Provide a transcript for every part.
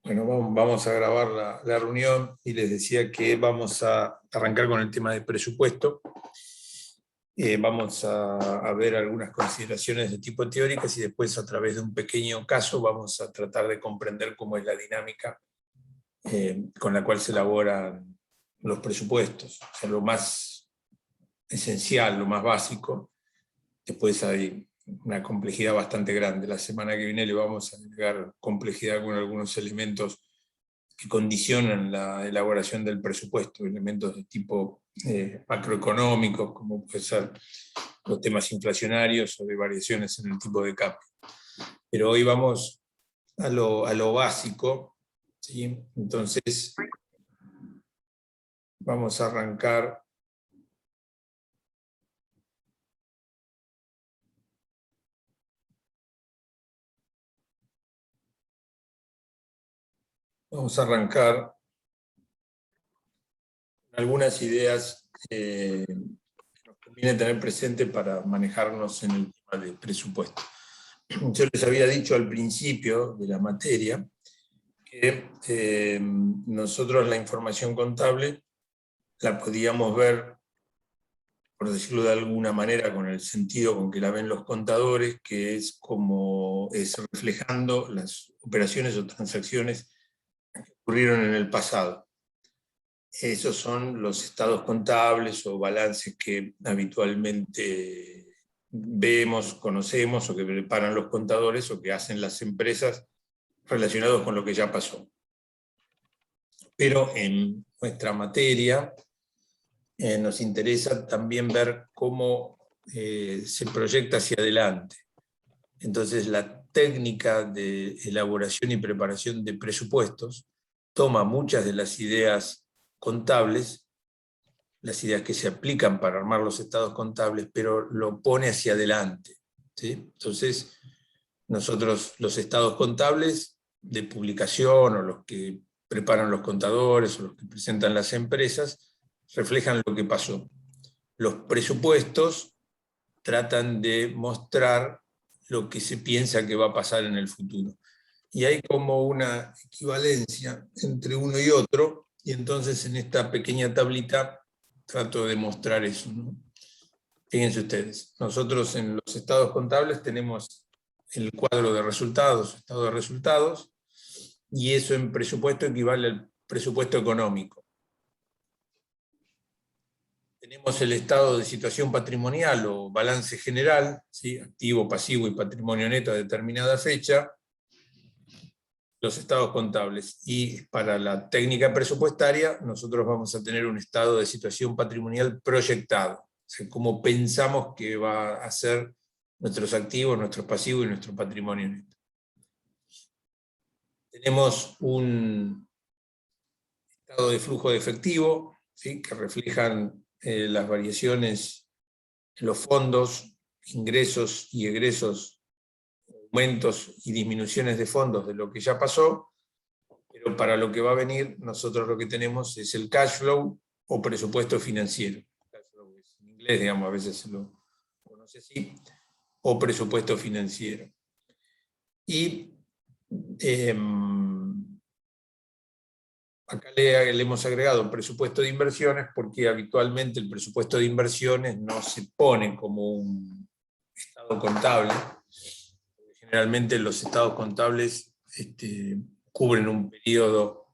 Bueno, vamos a grabar la reunión y les decía que vamos a arrancar con el tema de presupuesto. Vamos a ver algunas consideraciones de tipo teóricas y después a través de un pequeño caso vamos a tratar de comprender cómo es la dinámica con la cual se elaboran los presupuestos. O sea, lo más esencial, lo más básico. Después hay una complejidad bastante grande. La semana que viene le vamos a agregar complejidad con algunos elementos que condicionan la elaboración del presupuesto, elementos de tipo macroeconómicos, como pueden ser los temas inflacionarios o de variaciones en el tipo de cambio. Pero hoy vamos a lo básico, ¿sí? Entonces vamos a arrancar . Vamos a arrancar algunas ideas que nos conviene tener presente para manejarnos en el tema de presupuesto. Yo les había dicho al principio de la materia que nosotros la información contable la podíamos ver, por decirlo de alguna manera, con el sentido con que la ven los contadores, que es como reflejando las operaciones o transacciones que ocurrieron en el pasado. Esos son los estados contables o balances que habitualmente vemos, conocemos o que preparan los contadores o que hacen las empresas relacionados con lo que ya pasó. Pero en nuestra materia nos interesa también ver cómo se proyecta hacia adelante. Entonces la técnica de elaboración y preparación de presupuestos toma muchas de las ideas contables, las ideas que se aplican para armar los estados contables, pero lo pone hacia adelante, ¿sí? Entonces, nosotros los estados contables de publicación, o los que preparan los contadores, o los que presentan las empresas, reflejan lo que pasó. Los presupuestos tratan de mostrar lo que se piensa que va a pasar en el futuro. Y hay como una equivalencia entre uno y otro, y entonces en esta pequeña tablita trato de mostrar eso, ¿no? Fíjense ustedes, nosotros en los estados contables tenemos el cuadro de resultados, estado de resultados, y eso en presupuesto equivale al presupuesto económico. Tenemos el estado de situación patrimonial o balance general, ¿sí? Activo, pasivo y patrimonio neto a determinada fecha, los estados contables. Y para la técnica presupuestaria, nosotros vamos a tener un estado de situación patrimonial proyectado, o sea, cómo pensamos que va a ser nuestros activos, nuestros pasivos y nuestro patrimonio neto. Tenemos un estado de flujo de efectivo, ¿sí? Que reflejan las variaciones en los fondos, ingresos y egresos, aumentos y disminuciones de fondos de lo que ya pasó, pero para lo que va a venir, nosotros lo que tenemos es el cash flow o presupuesto financiero. Cash flow es en inglés, digamos, a veces se lo conoce así, o presupuesto financiero. Y acá le hemos agregado presupuesto de inversiones porque habitualmente el presupuesto de inversiones no se pone como un estado contable. Generalmente los estados contables cubren un periodo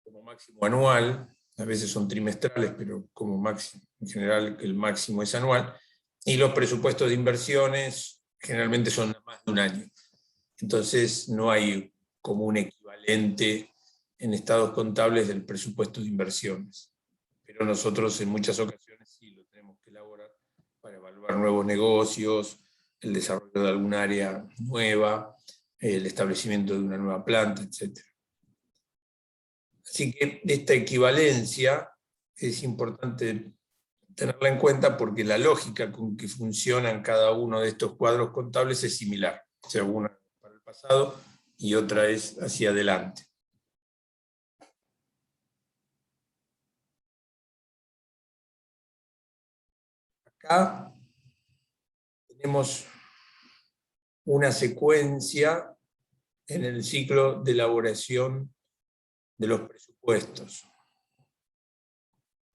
como máximo anual, a veces son trimestrales, pero como máximo, en general el máximo es anual, y los presupuestos de inversiones generalmente son más de un año. Entonces no hay como un equivalente en estados contables del presupuesto de inversiones. Pero nosotros en muchas ocasiones sí lo tenemos que elaborar para evaluar nuevos negocios, el desarrollo de alguna área nueva, el establecimiento de una nueva planta, etc. Así que esta equivalencia es importante tenerla en cuenta porque la lógica con que funcionan cada uno de estos cuadros contables es similar. O sea, una para el pasado y otra es hacia adelante. Acá tenemos una secuencia en el ciclo de elaboración de los presupuestos.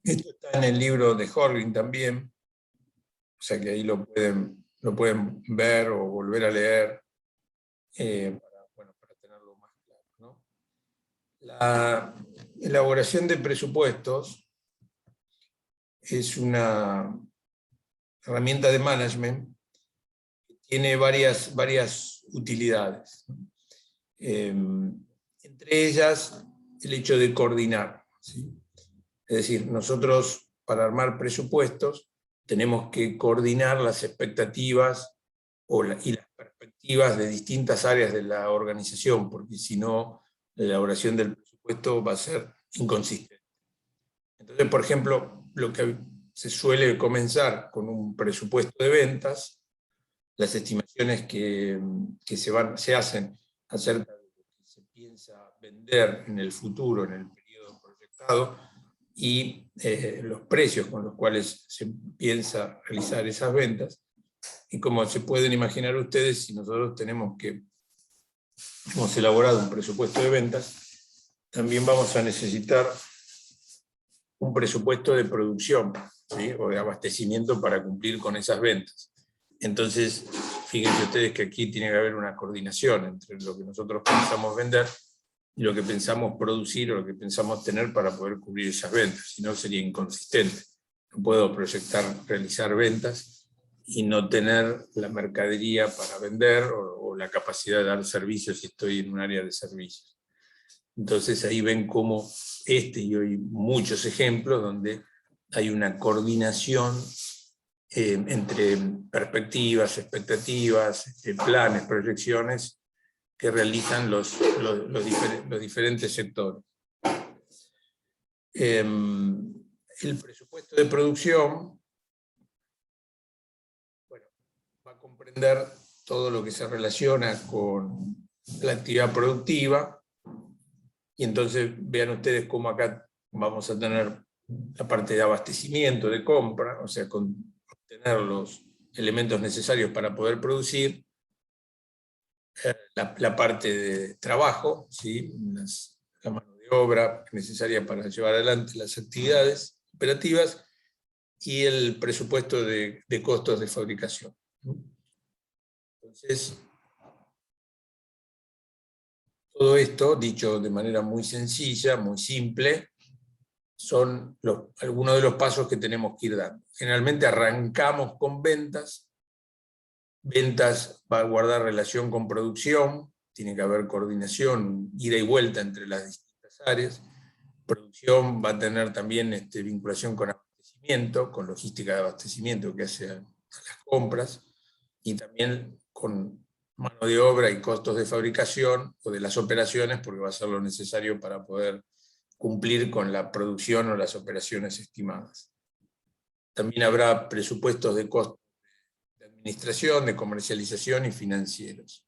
Esto está en el libro de Horling también, o sea que ahí lo pueden ver o volver a leer para tenerlo más claro, ¿no? La elaboración de presupuestos es una herramienta de management que tiene varias utilidades. Entre ellas, el hecho de coordinar, ¿sí? Es decir, nosotros para armar presupuestos tenemos que coordinar las expectativas y las perspectivas de distintas áreas de la organización, porque si no, la elaboración del presupuesto va a ser inconsistente. Entonces, por ejemplo, lo que se suele comenzar con un presupuesto de ventas, las estimaciones que se hacen acerca de lo que se piensa vender en el futuro, en el periodo proyectado, y los precios con los cuales se piensa realizar esas ventas. Y como se pueden imaginar ustedes, si nosotros hemos elaborado un presupuesto de ventas, también vamos a necesitar un presupuesto de producción, ¿sí? O de abastecimiento para cumplir con esas ventas. Entonces, fíjense ustedes que aquí tiene que haber una coordinación entre lo que nosotros pensamos vender y lo que pensamos producir o lo que pensamos tener para poder cubrir esas ventas, si no sería inconsistente. No puedo realizar ventas y no tener la mercadería para vender o la capacidad de dar servicios si estoy en un área de servicios. Entonces ahí ven cómo y hoy muchos ejemplos donde hay una coordinación entre perspectivas, expectativas, planes, proyecciones que realizan los diferentes sectores. El presupuesto de producción va a comprender todo lo que se relaciona con la actividad productiva, y entonces vean ustedes cómo acá vamos a tener la parte de abastecimiento, de compra, o sea, obtener los elementos necesarios para poder producir, la parte de trabajo, ¿sí? La mano de obra necesaria para llevar adelante las actividades operativas, y el presupuesto de costos de fabricación. Entonces, todo esto, dicho de manera muy sencilla, muy simple, son algunos de los pasos que tenemos que ir dando. Generalmente arrancamos con ventas. Ventas va a guardar relación con producción, tiene que haber coordinación, ida y vuelta entre las distintas áreas. Producción va a tener también vinculación con abastecimiento, con logística de abastecimiento que hace a las compras, y también con mano de obra y costos de fabricación o de las operaciones, porque va a ser lo necesario para poder cumplir con la producción o las operaciones estimadas. También habrá presupuestos de costos de administración, de comercialización y financieros.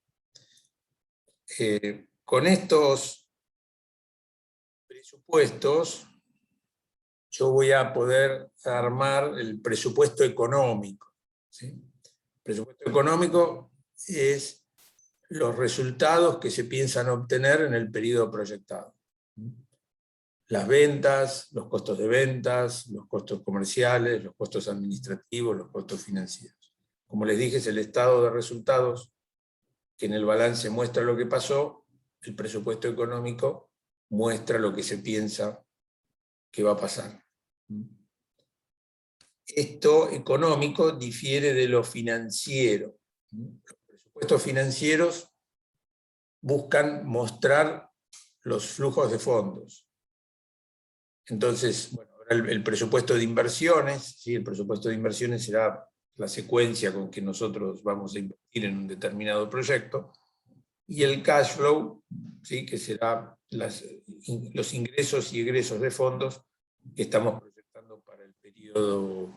Con estos presupuestos yo voy a poder armar el presupuesto económico, ¿sí? El presupuesto económico es los resultados que se piensan obtener en el periodo proyectado. Las ventas, los costos de ventas, los costos comerciales, los costos administrativos, los costos financieros. Como les dije, es el estado de resultados que en el balance muestra lo que pasó. El presupuesto económico muestra lo que se piensa que va a pasar. Esto económico difiere de lo financiero. Los presupuestos financieros buscan mostrar los flujos de fondos. Entonces, bueno, el presupuesto de inversiones, ¿sí? El presupuesto de inversiones será la secuencia con que nosotros vamos a invertir en un determinado proyecto, y el cash flow, ¿sí? Que será los ingresos y egresos de fondos que estamos proyectando para el periodo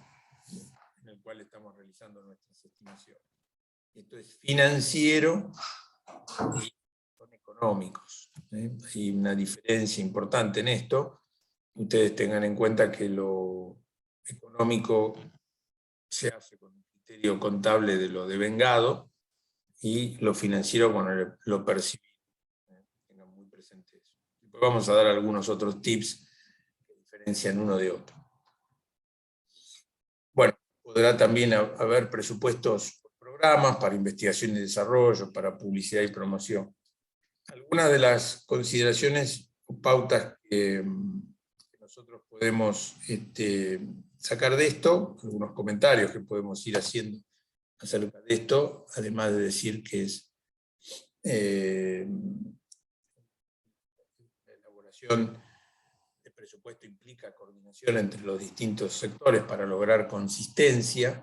en el cual estamos realizando nuestras estimaciones. Esto es financiero y son económicos, ¿sí? Hay una diferencia importante en esto. Ustedes tengan en cuenta que lo económico se hace con un criterio contable de lo devengado y lo financiero con lo percibido. presente eso. Después vamos a dar algunos otros tips que diferencian uno de otro. Bueno, podrá también haber presupuestos por programas para investigación y desarrollo, para publicidad y promoción. Algunas de las consideraciones o pautas que nosotros podemos sacar de esto, algunos comentarios que podemos ir haciendo acerca de esto, además de decir que es la elaboración de presupuesto implica coordinación entre los distintos sectores para lograr consistencia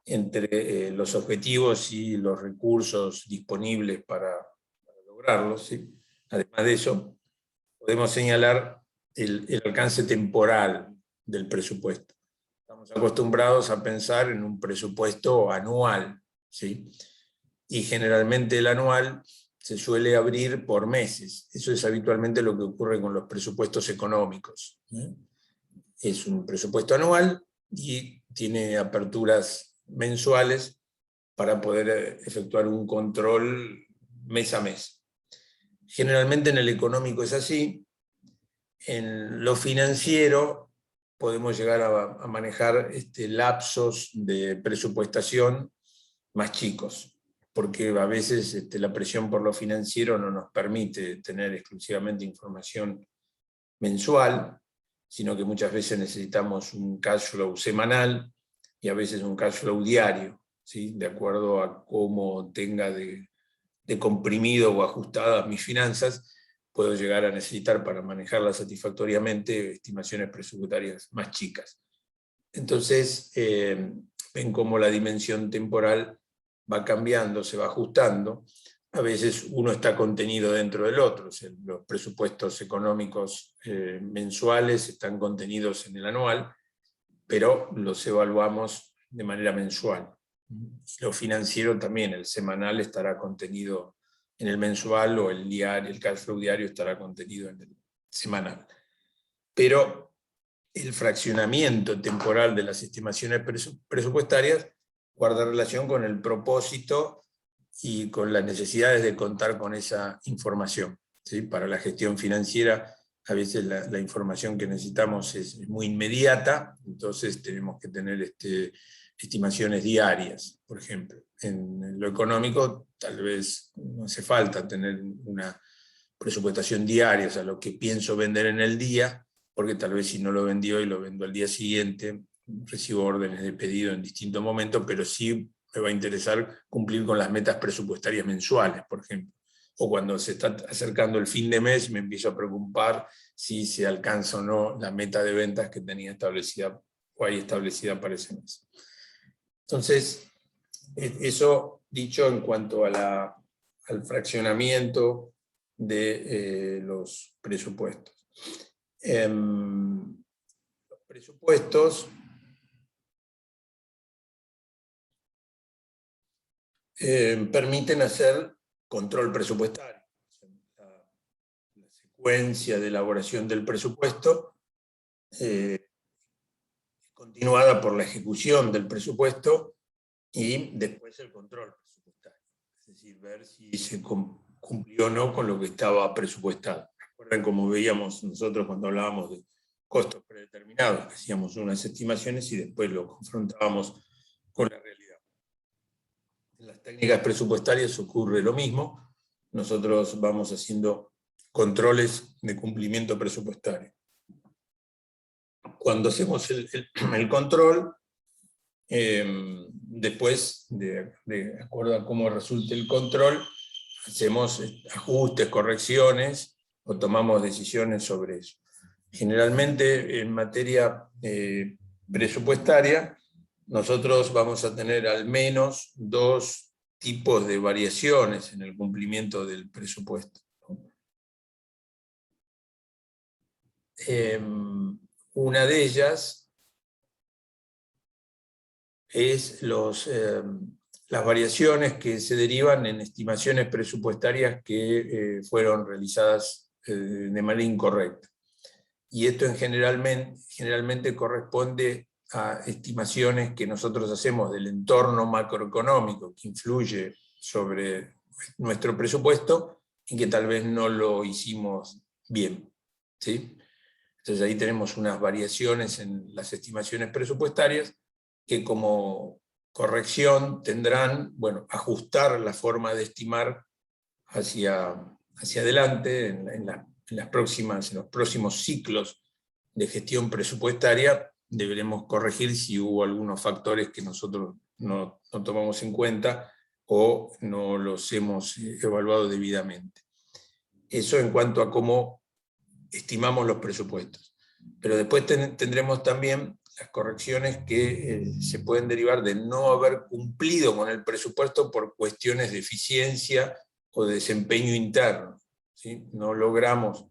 entre los objetivos y los recursos disponibles para lograrlos, ¿sí? Además de eso, podemos señalar el alcance temporal del presupuesto. Estamos acostumbrados a pensar en un presupuesto anual, ¿sí? Y generalmente el anual se suele abrir por meses. Eso es habitualmente lo que ocurre con los presupuestos económicos, ¿eh? Es un presupuesto anual y tiene aperturas mensuales para poder efectuar un control mes a mes. Generalmente en el económico es así. En lo financiero podemos llegar a manejar lapsos de presupuestación más chicos, porque a veces la presión por lo financiero no nos permite tener exclusivamente información mensual, sino que muchas veces necesitamos un cash flow semanal y a veces un cash flow diario, ¿sí? De acuerdo a cómo tenga de comprimido o ajustadas mis finanzas, puedo llegar a necesitar para manejarlas satisfactoriamente estimaciones presupuestarias más chicas. Entonces, ven cómo la dimensión temporal va cambiando, se va ajustando. A veces uno está contenido dentro del otro. O sea, los presupuestos económicos mensuales están contenidos en el anual, pero los evaluamos de manera mensual. Lo financiero también, el semanal estará contenido en el mensual, o el diario, el cash flow diario estará contenido en el semanal. Pero el fraccionamiento temporal de las estimaciones presupuestarias guarda relación con el propósito y con las necesidades de contar con esa información, ¿sí? Para la gestión financiera, a veces la información que necesitamos es muy inmediata, entonces tenemos que tener estimaciones diarias, por ejemplo. En lo económico tal vez no hace falta tener una presupuestación diaria, o sea, lo que pienso vender en el día, porque tal vez si no lo vendí hoy, lo vendo al día siguiente, recibo órdenes de pedido en distintos momentos, pero sí me va a interesar cumplir con las metas presupuestarias mensuales, por ejemplo. O cuando se está acercando el fin de mes, me empiezo a preocupar si se alcanza o no la meta de ventas que tenía establecida o hay establecida para ese mes. Entonces, eso dicho en cuanto a al fraccionamiento de los presupuestos. Los presupuestos permiten hacer control presupuestario. La secuencia de elaboración del presupuesto continuada por la ejecución del presupuesto y después el control presupuestario. Es decir, ver si se cumplió o no con lo que estaba presupuestado. Recuerden cómo veíamos nosotros cuando hablábamos de costos predeterminados, que hacíamos unas estimaciones y después lo confrontábamos con la realidad. En las técnicas presupuestarias ocurre lo mismo. Nosotros vamos haciendo controles de cumplimiento presupuestario. Cuando hacemos el control, después, de acuerdo a cómo resulte el control, hacemos ajustes, correcciones o tomamos decisiones sobre eso. Generalmente en materia presupuestaria, nosotros vamos a tener al menos dos tipos de variaciones en el cumplimiento del presupuesto. Una de ellas es las variaciones que se derivan en estimaciones presupuestarias que fueron realizadas de manera incorrecta. Y esto generalmente corresponde a estimaciones que nosotros hacemos del entorno macroeconómico que influye sobre nuestro presupuesto, y que tal vez no lo hicimos bien, ¿sí? Entonces ahí tenemos unas variaciones en las estimaciones presupuestarias que como corrección tendrán, bueno, ajustar la forma de estimar hacia adelante en los próximos ciclos de gestión presupuestaria. Deberemos corregir si hubo algunos factores que nosotros no tomamos en cuenta o no los hemos evaluado debidamente. Eso en cuanto a cómo estimamos los presupuestos. Pero después tendremos también las correcciones que se pueden derivar de no haber cumplido con el presupuesto por cuestiones de eficiencia o de desempeño interno, ¿sí? No logramos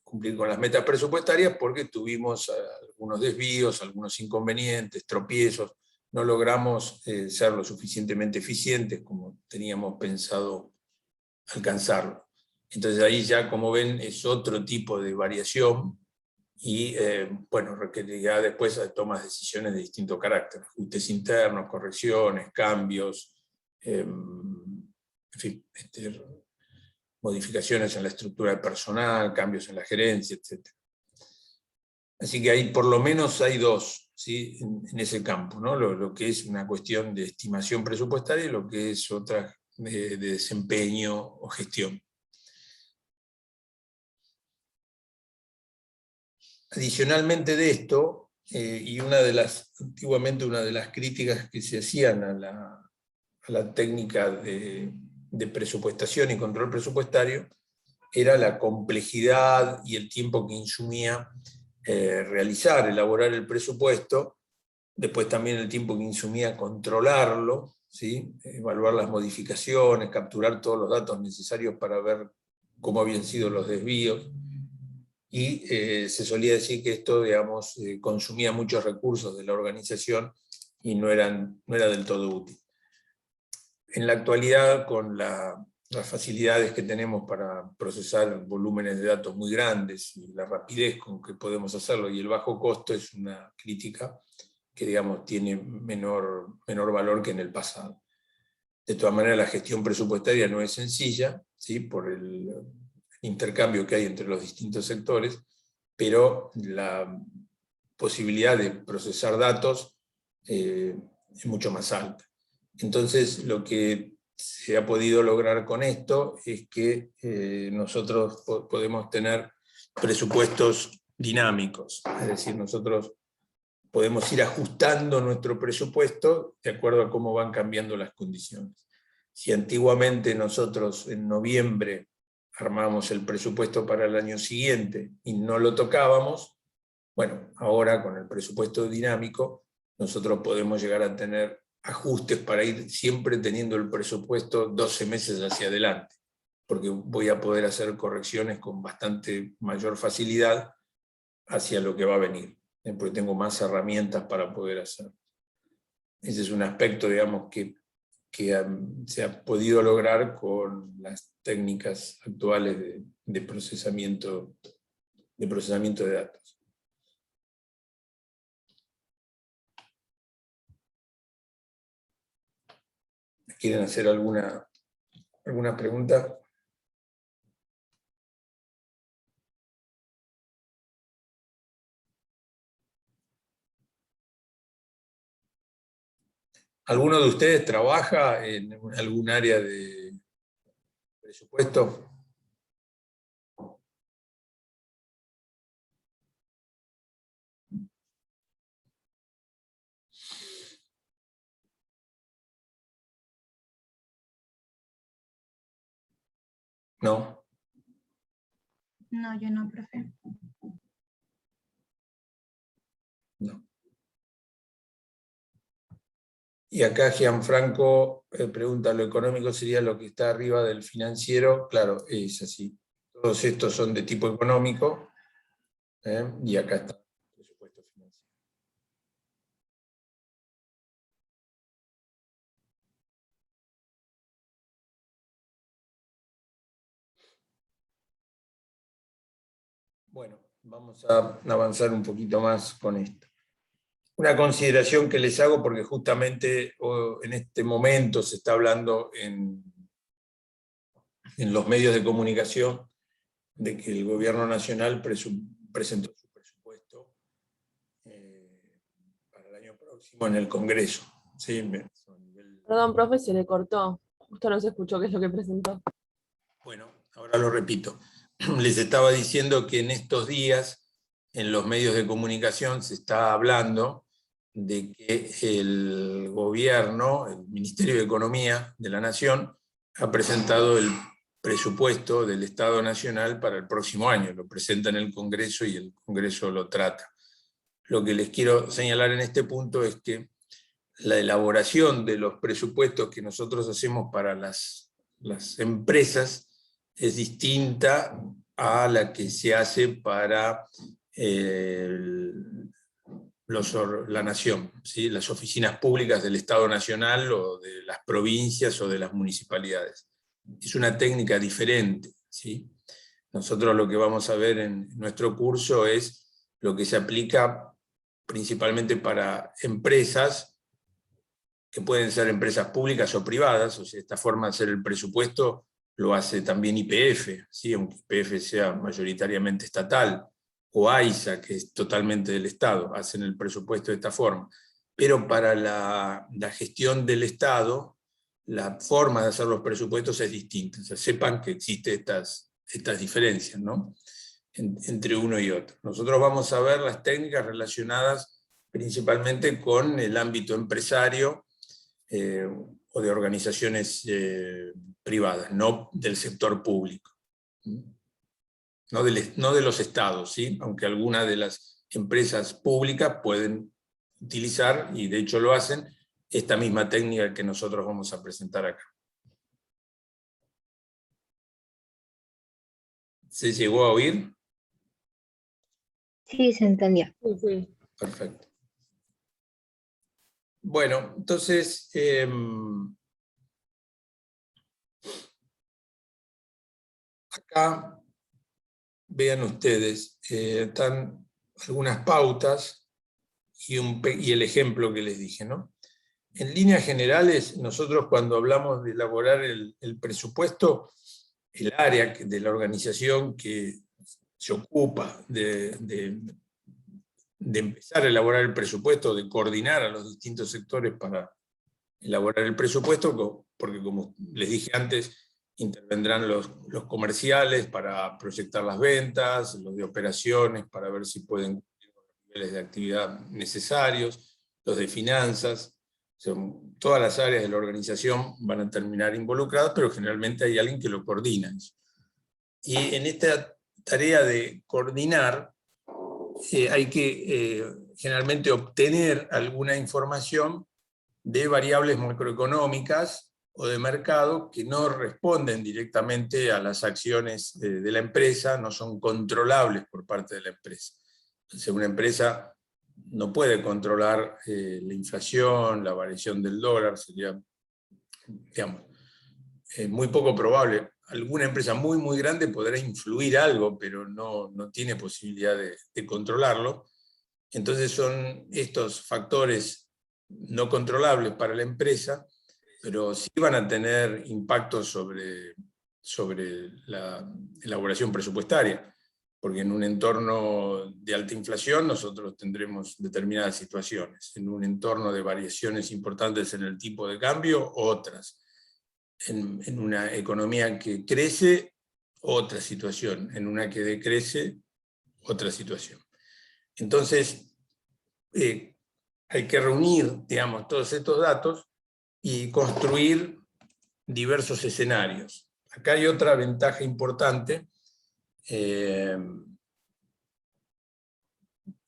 cumplir con las metas presupuestarias porque tuvimos algunos desvíos, algunos inconvenientes, tropiezos, no logramos ser lo suficientemente eficientes como teníamos pensado alcanzarlo. Entonces ahí ya, como ven, es otro tipo de variación y bueno, requerirá después tomas de decisiones de distinto carácter, ajustes internos, correcciones, cambios, en fin, modificaciones en la estructura del personal, cambios en la gerencia, etc. Así que ahí por lo menos hay dos, ¿sí? en ese campo, ¿no? Lo que es una cuestión de estimación presupuestaria y lo que es otra de desempeño o gestión. Adicionalmente de esto, y antiguamente una de las críticas que se hacían a la técnica de presupuestación y control presupuestario, era la complejidad y el tiempo que insumía elaborar el presupuesto, después también el tiempo que insumía controlarlo, ¿sí? Evaluar las modificaciones, capturar todos los datos necesarios para ver cómo habían sido los desvíos, y se solía decir que esto, digamos, consumía muchos recursos de la organización y no era del todo útil. En la actualidad, con las facilidades que tenemos para procesar volúmenes de datos muy grandes y la rapidez con que podemos hacerlo y el bajo costo, es una crítica que, digamos, tiene menor valor que en el pasado. De todas maneras, la gestión presupuestaria no es sencilla, ¿sí? Por el intercambio que hay entre los distintos sectores, pero la posibilidad de procesar datos es mucho más alta. Entonces, lo que se ha podido lograr con esto es que nosotros podemos tener presupuestos dinámicos, es decir, nosotros podemos ir ajustando nuestro presupuesto de acuerdo a cómo van cambiando las condiciones. Si antiguamente nosotros en noviembre armábamos el presupuesto para el año siguiente y no lo tocábamos, bueno, ahora con el presupuesto dinámico nosotros podemos llegar a tener ajustes para ir siempre teniendo el presupuesto 12 meses hacia adelante, porque voy a poder hacer correcciones con bastante mayor facilidad hacia lo que va a venir, porque tengo más herramientas para poder hacerlo. Ese es un aspecto, digamos, que se ha podido lograr con las técnicas actuales de procesamiento de datos. ¿Quieren hacer alguna pregunta? ¿Alguno de ustedes trabaja en algún área de presupuesto? ¿No? No, yo no, profe. No. Y acá Gianfranco pregunta, ¿lo económico sería lo que está arriba del financiero? Claro, es así. Todos estos son de tipo económico, y acá está el presupuesto financiero. Bueno, vamos a avanzar un poquito más con esto. Una consideración que les hago, porque justamente en este momento se está hablando en en los medios de comunicación de que el gobierno nacional presentó su presupuesto para el año próximo en el Congreso. ¿Sí? Perdón, profe, se le cortó. Justo no se escuchó qué es lo que presentó. Bueno, ahora lo repito. Les estaba diciendo que en estos días en los medios de comunicación se está hablando de que el gobierno, el Ministerio de Economía de la Nación, ha presentado el presupuesto del Estado Nacional para el próximo año. Lo presenta en el Congreso y el Congreso lo trata. Lo que les quiero señalar en este punto es que la elaboración de los presupuestos que nosotros hacemos para las empresas es distinta a la que se hace para la nación, ¿sí? Las oficinas públicas del Estado Nacional o de las provincias o de las municipalidades. Es una técnica diferente, ¿sí? Nosotros lo que vamos a ver en nuestro curso es lo que se aplica principalmente para empresas, que pueden ser empresas públicas o privadas. O sea, esta forma de hacer el presupuesto lo hace también YPF, ¿sí? Aunque YPF sea mayoritariamente estatal, o AISA, que es totalmente del Estado, hacen el presupuesto de esta forma. Pero para la gestión del Estado, la forma de hacer los presupuestos es distinta. O sea, sepan que existen estas diferencias, ¿no? Entre uno y otro. Nosotros vamos a ver las técnicas relacionadas principalmente con el ámbito empresario o de organizaciones privadas, no del sector público. No de los estados, ¿sí? Aunque algunas de las empresas públicas pueden utilizar, y de hecho lo hacen, esta misma técnica que nosotros vamos a presentar acá. ¿Se llegó a oír? Sí, se entendió. Sí. Perfecto. Bueno, entonces, acá vean ustedes, están algunas pautas y el ejemplo que les dije, ¿no? En líneas generales, nosotros cuando hablamos de elaborar el presupuesto, el área de la organización que se ocupa de empezar a elaborar el presupuesto, de coordinar a los distintos sectores para elaborar el presupuesto, porque como les dije antes, intervendrán los comerciales para proyectar las ventas, los de operaciones para ver si pueden cumplir con los niveles de actividad necesarios, los de finanzas. O sea, todas las áreas de la organización van a terminar involucradas, pero generalmente hay alguien que lo coordina. Y en esta tarea de coordinar hay que generalmente obtener alguna información de variables macroeconómicas o de mercado que no responden directamente a las acciones de la empresa, no son controlables por parte de la empresa. Entonces una empresa no puede controlar la inflación, la variación del dólar, sería, digamos, muy poco probable. Alguna empresa muy, muy grande podrá influir algo, pero no tiene posibilidad de controlarlo. Entonces son estos factores no controlables para la empresa, pero sí van a tener impacto sobre la elaboración presupuestaria, porque en un entorno de alta inflación nosotros tendremos determinadas situaciones, en un entorno de variaciones importantes en el tipo de cambio, otras. En una economía que crece, otra situación, en una que decrece, otra situación. Entonces, hay que reunir, digamos, todos estos datos y construir diversos escenarios. Acá hay otra ventaja importante.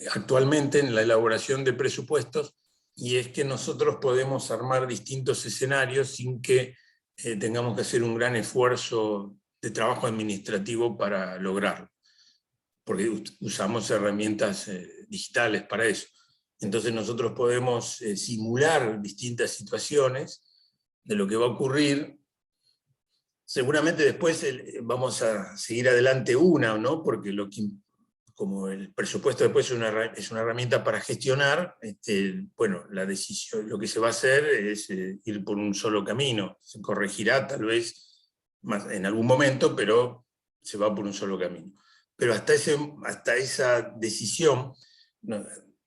Actualmente en la elaboración de presupuestos, y es que nosotros podemos armar distintos escenarios sin que tengamos que hacer un gran esfuerzo de trabajo administrativo para lograrlo, porque usamos herramientas digitales para eso. Entonces nosotros podemos simular distintas situaciones de lo que va a ocurrir. Seguramente después vamos a seguir adelante una, ¿no? Porque como el presupuesto después es una herramienta para gestionar, bueno, la decisión, lo que se va a hacer es ir por un solo camino. Se corregirá tal vez en algún momento, pero se va por un solo camino. Pero hasta esa decisión,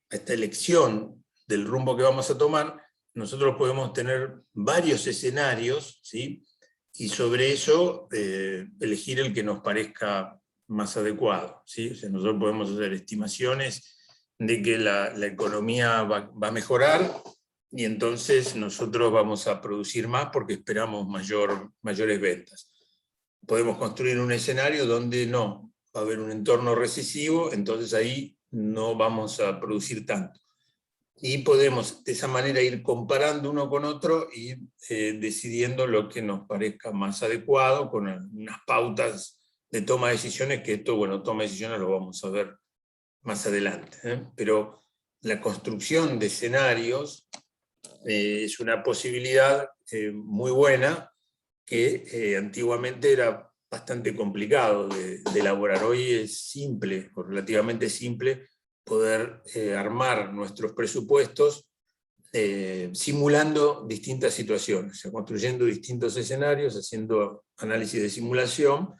esta elección del rumbo que vamos a tomar, nosotros podemos tener varios escenarios, ¿sí? Y sobre eso elegir el que nos parezca más adecuado, ¿sí? O sea, nosotros podemos hacer estimaciones de que la economía va a mejorar, y entonces nosotros vamos a producir más porque esperamos mayores ventas. Podemos construir un escenario donde no, va a haber un entorno recesivo, entonces ahí no vamos a producir tanto. Y podemos de esa manera ir comparando uno con otro y decidiendo lo que nos parezca más adecuado, con unas pautas de toma de decisiones, que esto, bueno, toma de decisiones lo vamos a ver más adelante. Pero la construcción de escenarios es una posibilidad muy buena que antiguamente era bastante complicado de elaborar. Hoy es simple, o relativamente simple, poder armar nuestros presupuestos simulando distintas situaciones, o sea, construyendo distintos escenarios, haciendo análisis de simulación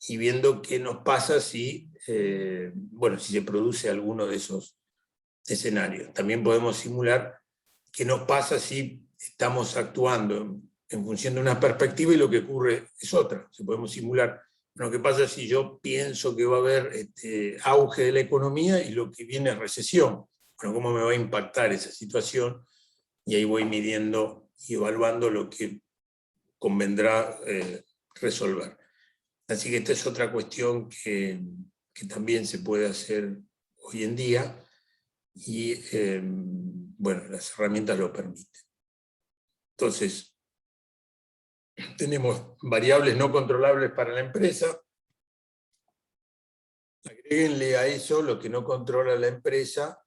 y viendo qué nos pasa si se produce alguno de esos escenarios. También podemos simular qué nos pasa si estamos actuando en función de una perspectiva y lo que ocurre es otra. Si podemos simular, bueno, ¿qué pasa si yo pienso que va a haber auge de la economía y lo que viene es recesión? Bueno, ¿cómo me va a impactar esa situación? Y ahí voy midiendo y evaluando lo que convendrá resolver. Así que esta es otra cuestión que también se puede hacer hoy en día, y las herramientas lo permiten. Entonces, tenemos variables no controlables para la empresa. Agréguenle a eso lo que no controla la empresa,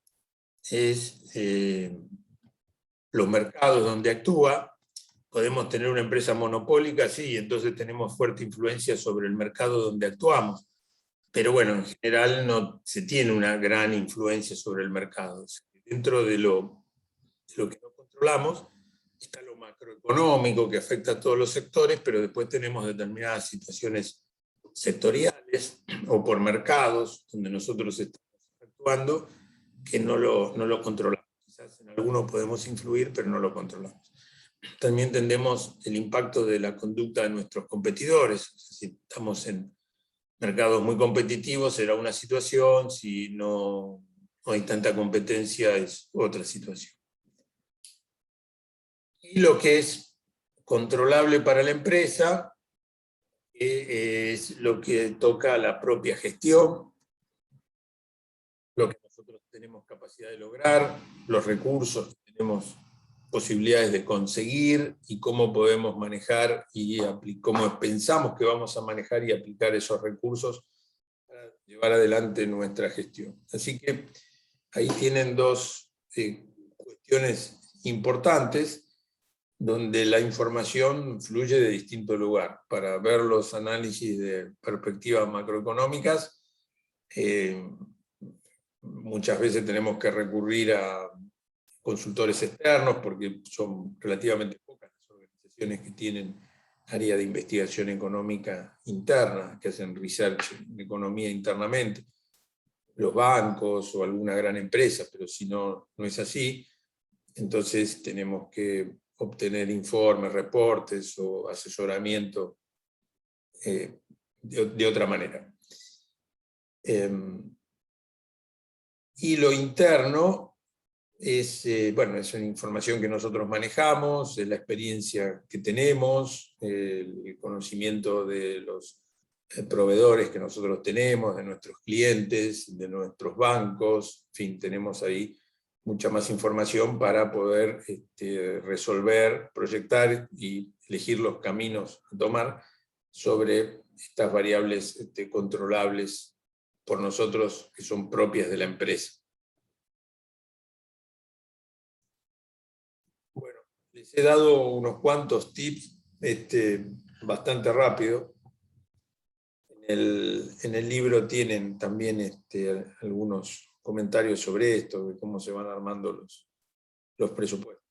es los mercados donde actúa. Podemos tener una empresa monopólica, sí, entonces tenemos fuerte influencia sobre el mercado donde actuamos. Pero bueno, en general no se tiene una gran influencia sobre el mercado. Dentro de lo que no controlamos está lo macroeconómico, que afecta a todos los sectores, pero después tenemos determinadas situaciones sectoriales o por mercados donde nosotros estamos actuando que no lo controlamos. Quizás en algunos podemos influir, pero no lo controlamos. También entendemos el impacto de la conducta de nuestros competidores. O sea, si estamos en mercados muy competitivos será una situación, si no hay tanta competencia es otra situación. Y lo que es controlable para la empresa es lo que toca a la propia gestión, lo que nosotros tenemos capacidad de lograr, los recursos que tenemos posibilidades de conseguir y cómo podemos manejar y cómo pensamos que vamos a manejar y aplicar esos recursos para llevar adelante nuestra gestión. Así que ahí tienen dos cuestiones importantes donde la información fluye de distinto lugar. Para ver los análisis de perspectivas macroeconómicas, muchas veces tenemos que recurrir a consultores externos, porque son relativamente pocas las organizaciones que tienen área de investigación económica interna, que hacen research en economía internamente, los bancos o alguna gran empresa, pero si no es así, entonces tenemos que obtener informes, reportes o asesoramiento de otra manera. Y lo interno es una información que nosotros manejamos, es la experiencia que tenemos, el conocimiento de los proveedores que nosotros tenemos, de nuestros clientes, de nuestros bancos, en fin, tenemos ahí mucha más información para poder resolver, proyectar y elegir los caminos a tomar sobre estas variables controlables por nosotros, que son propias de la empresa. Bueno, les he dado unos cuantos tips bastante rápido. En el libro tienen también algunos comentarios sobre esto, de cómo se van armando los presupuestos.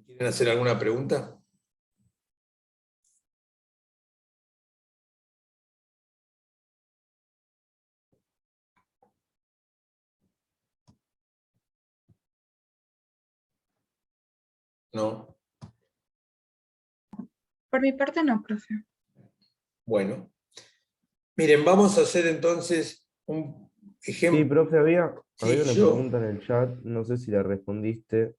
¿Quieren hacer alguna pregunta? ¿No? Por mi parte no, profe. Bueno. Miren, vamos a hacer entonces un Sí, ejemplo. profe, había una yo, pregunta en el chat, no sé si la respondiste.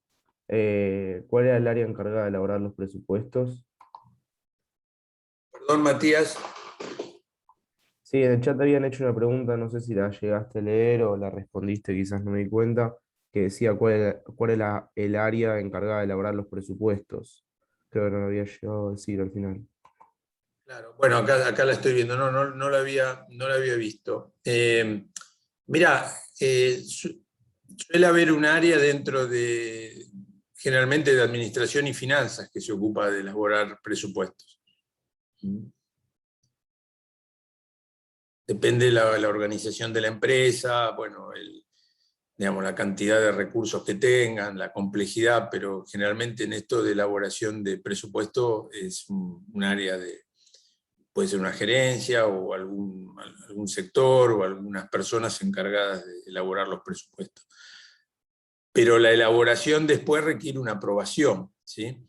¿Cuál era el área encargada de elaborar los presupuestos? perdón Matías, Sí, en el chat habían hecho una pregunta, no sé si la llegaste a leer o la respondiste, quizás no me di cuenta, que decía cuál era el área encargada de elaborar los presupuestos. Creo que no lo había llegado a decir al final. claro, bueno, acá la estoy viendo, no la había visto. Mirá, suele haber un área dentro generalmente de administración y finanzas, que se ocupa de elaborar presupuestos. Depende de la organización de la empresa, bueno, digamos, la cantidad de recursos que tengan, la complejidad, pero generalmente en esto de elaboración de presupuesto es un área puede ser una gerencia o algún sector o algunas personas encargadas de elaborar los presupuestos. Pero la elaboración después requiere una aprobación, ¿sí?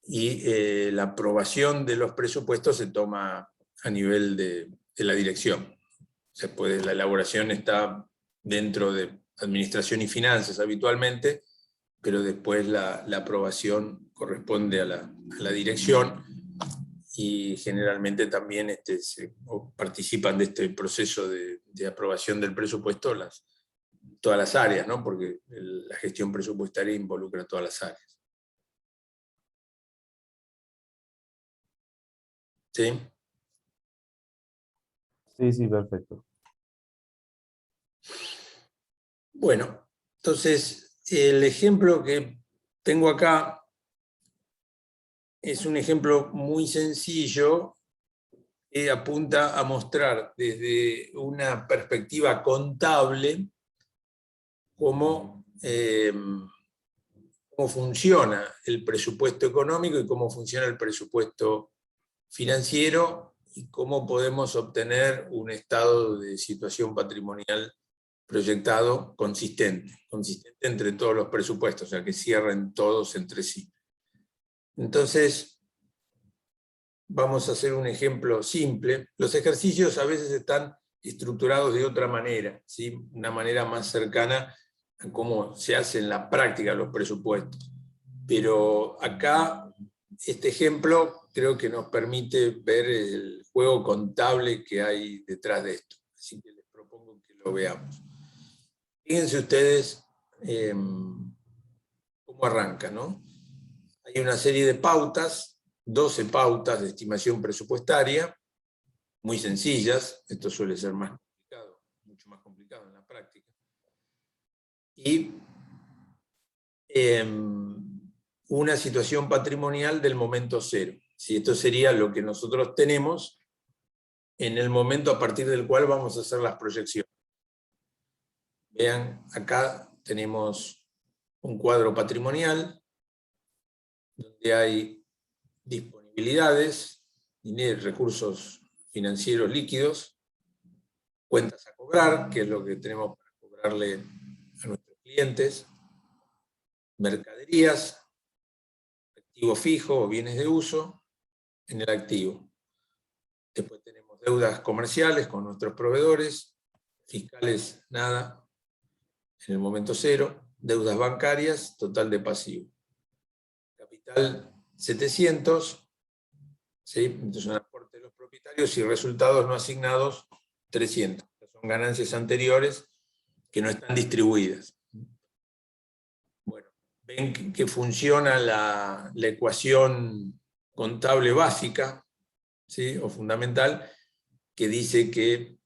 Y la aprobación de los presupuestos se toma a nivel de la dirección. La elaboración está dentro de administración y finanzas habitualmente, pero después la aprobación corresponde a la dirección, y generalmente también participan de este proceso de aprobación del presupuesto todas las áreas, ¿no? Porque la gestión presupuestaria involucra todas las áreas. ¿Sí? Sí, sí, perfecto. Bueno, entonces el ejemplo que tengo acá es un ejemplo muy sencillo que apunta a mostrar desde una perspectiva contable cómo funciona el presupuesto económico y cómo funciona el presupuesto financiero y cómo podemos obtener un estado de situación patrimonial proyectado consistente entre todos los presupuestos, o sea, que cierren todos entre sí. Entonces, vamos a hacer un ejemplo simple. Los ejercicios a veces están estructurados de otra manera, ¿sí? Una manera más cercana a cómo se hace en la práctica los presupuestos. Pero acá, este ejemplo creo que nos permite ver el juego contable que hay detrás de esto. Así que les propongo que lo veamos. Fíjense ustedes cómo arranca, ¿no? Hay una serie de pautas, 12 pautas de estimación presupuestaria, muy sencillas. Esto suele ser más complicado, mucho más complicado en la práctica. Y una situación patrimonial del momento cero. ¿Sí? Esto sería lo que nosotros tenemos en el momento a partir del cual vamos a hacer las proyecciones. Vean, acá tenemos un cuadro patrimonial donde hay disponibilidades, dinero, recursos financieros líquidos, cuentas a cobrar, que es lo que tenemos para cobrarle a nuestros clientes, mercaderías, activo fijo o bienes de uso en el activo. Después tenemos deudas comerciales con nuestros proveedores, fiscales nada, en el momento cero, deudas bancarias, total de pasivo. Capital 700, ¿sí? Entonces un aporte de los propietarios y resultados no asignados 300. Son ganancias anteriores que no están distribuidas. Bueno, ven que funciona la ecuación contable básica, ¿sí? O fundamental, que dice que